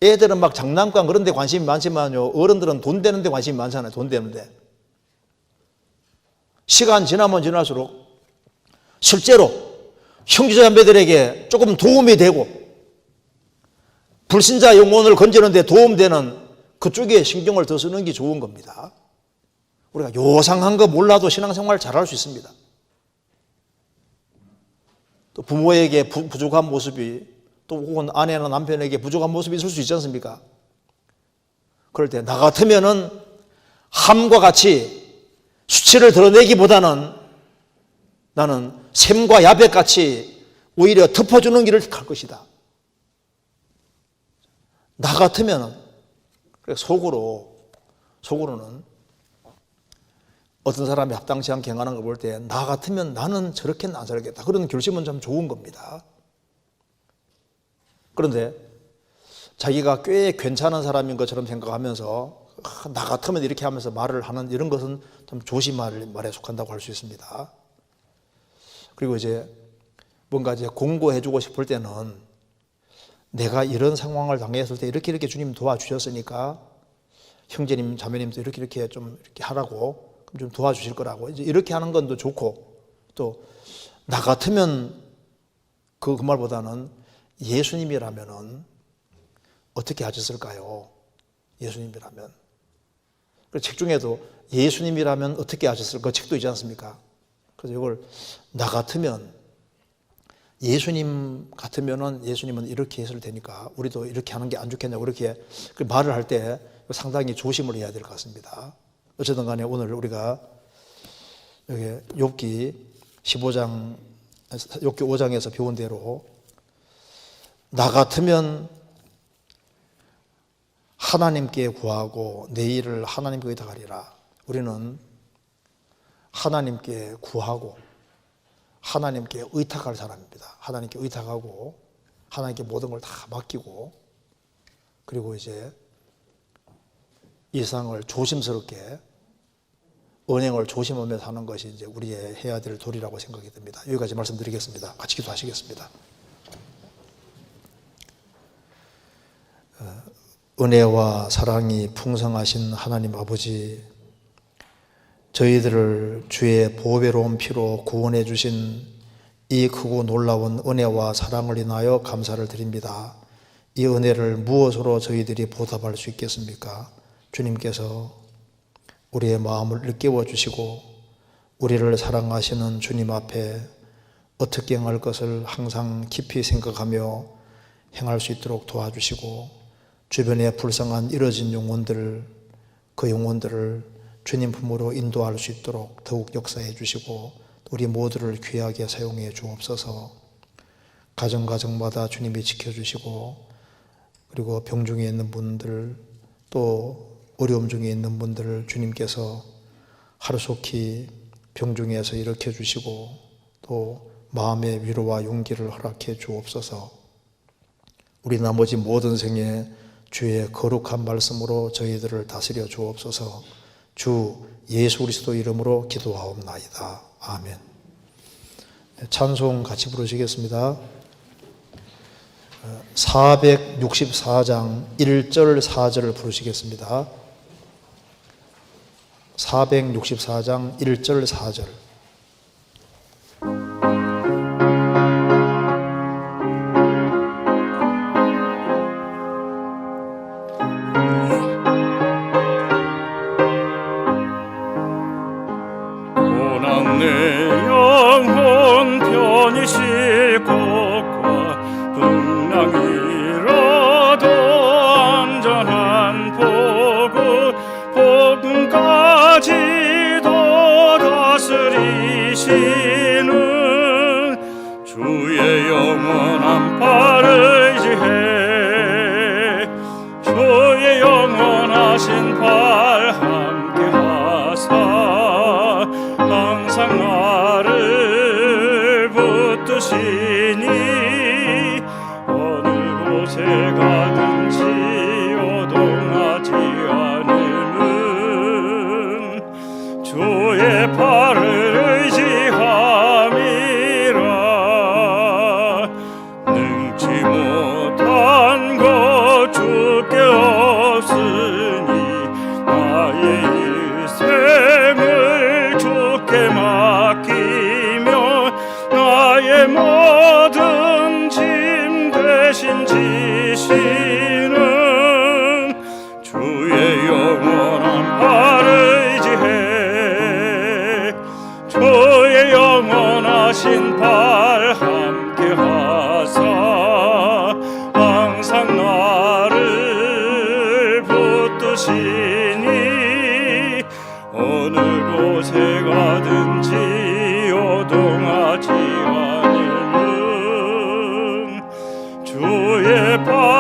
Speaker 1: 애들은 막 장난감 그런 데 관심이 많지만요, 어른들은 돈 되는 데 관심이 많잖아요. 돈 되는 데. 시간 지나면 지날수록 실제로 형제자매들에게 조금 도움이 되고 불신자 영혼을 건지는 데 도움되는 그쪽에 신경을 더 쓰는 게 좋은 겁니다. 우리가 요상한 거 몰라도 신앙생활 잘할 수 있습니다. 또 부모에게 부족한 모습이, 또 혹은 아내나 남편에게 부족한 모습이 있을 수 있지 않습니까? 그럴 때 나 같으면은 함과 같이 수치를 드러내기보다는 나는 샘과 야백같이 오히려 덮어주는 길을 갈 것이다. 나 같으면 속으로는 어떤 사람이 합당치 않게 행하는 걸 볼 때 나 같으면 나는 저렇게는 안 살겠다. 그런 결심은 참 좋은 겁니다. 그런데 자기가 꽤 괜찮은 사람인 것처럼 생각하면서 나 같으면 이렇게 하면서 말을 하는 이런 것은 좀 조심할 말에 속한다고 할 수 있습니다. 그리고 이제 뭔가 이제 공고해주고 싶을 때는 내가 이런 상황을 당했을 때 이렇게 주님 도와주셨으니까 형제님, 자매님도 이렇게 좀 이렇게 하라고 좀 도와주실 거라고 이제 이렇게 하는 건 또 좋고, 또 나 같으면 그 말보다는 예수님이라면은 어떻게 하셨을까요? 예수님이라면. 그 책 중에도 예수님이라면 어떻게 하셨을까? 그 책도 있지 않습니까? 그래서 이걸 나 같으면 예수님 같으면은 예수님은 이렇게 했을 테니까 우리도 이렇게 하는 게 안 좋겠냐고 이렇게 말을 할 때 상당히 조심을 해야 될 것 같습니다. 어쨌든 간에 오늘 우리가 여기 욥기 15장, 욥기 5장에서 배운 대로 나 같으면 하나님께 구하고 내 일을 하나님께 의탁하리라. 우리는 하나님께 구하고 하나님께 의탁할 사람입니다. 하나님께 의탁하고 하나님께 모든 걸 다 맡기고, 그리고 이제 이 세상을 조심스럽게 언행을 조심하면서 하는 것이 이제 우리의 해야 될 도리라고 생각이 듭니다. 여기까지 말씀드리겠습니다. 같이 기도하시겠습니다. 은혜와 사랑이 풍성하신 하나님 아버지, 저희들을 주의 보배로운 피로 구원해 주신 이 크고 놀라운 은혜와 사랑을 인하여 감사를 드립니다. 이 은혜를 무엇으로 저희들이 보답할 수 있겠습니까? 주님께서 우리의 마음을 일깨워 주시고 우리를 사랑하시는 주님 앞에 어떻게 행할 것을 항상 깊이 생각하며 행할 수 있도록 도와주시고, 주변에 불쌍한 이뤄진 영혼들을, 그 영혼들을 주님 품으로 인도할 수 있도록 더욱 역사해 주시고 우리 모두를 귀하게 사용해 주옵소서. 가정마다 주님이 지켜주시고, 그리고 병 중에 있는 분들, 또 어려움 중에 있는 분들을 주님께서 하루속히 병 중에서 일으켜 주시고 또 마음의 위로와 용기를 허락해 주옵소서. 우리 나머지 모든 생에 주의 거룩한 말씀으로 저희들을 다스려 주옵소서. 주 예수 그리스도 이름으로 기도하옵나이다. 아멘. 찬송 같이 부르시겠습니다. 464장 1절 4절을 부르시겠습니다. 464장 1절 4절.
Speaker 2: 고난 내 영혼 편히 쉴 곳과 풍랑이라도 안전한 복음까지도 다스리시는 주의 영원한 팔을 의지해 주의 영원하신 팔 함께 하사 항상 나를 붙드시니 어느 곳에 가든지 요동하지 않음은 주의 팔을 의지함이라. 능치 못한 것 주께 없으니 나의 일생을 주께 맡기며 나의 모든 짐 대신 지시는 주의 영원한 팔을 의지해 주의 영원하신 팔 함께 하사 항상 나를 붙드시니 어느 곳에 가든지 요동하지 않음은 주의 발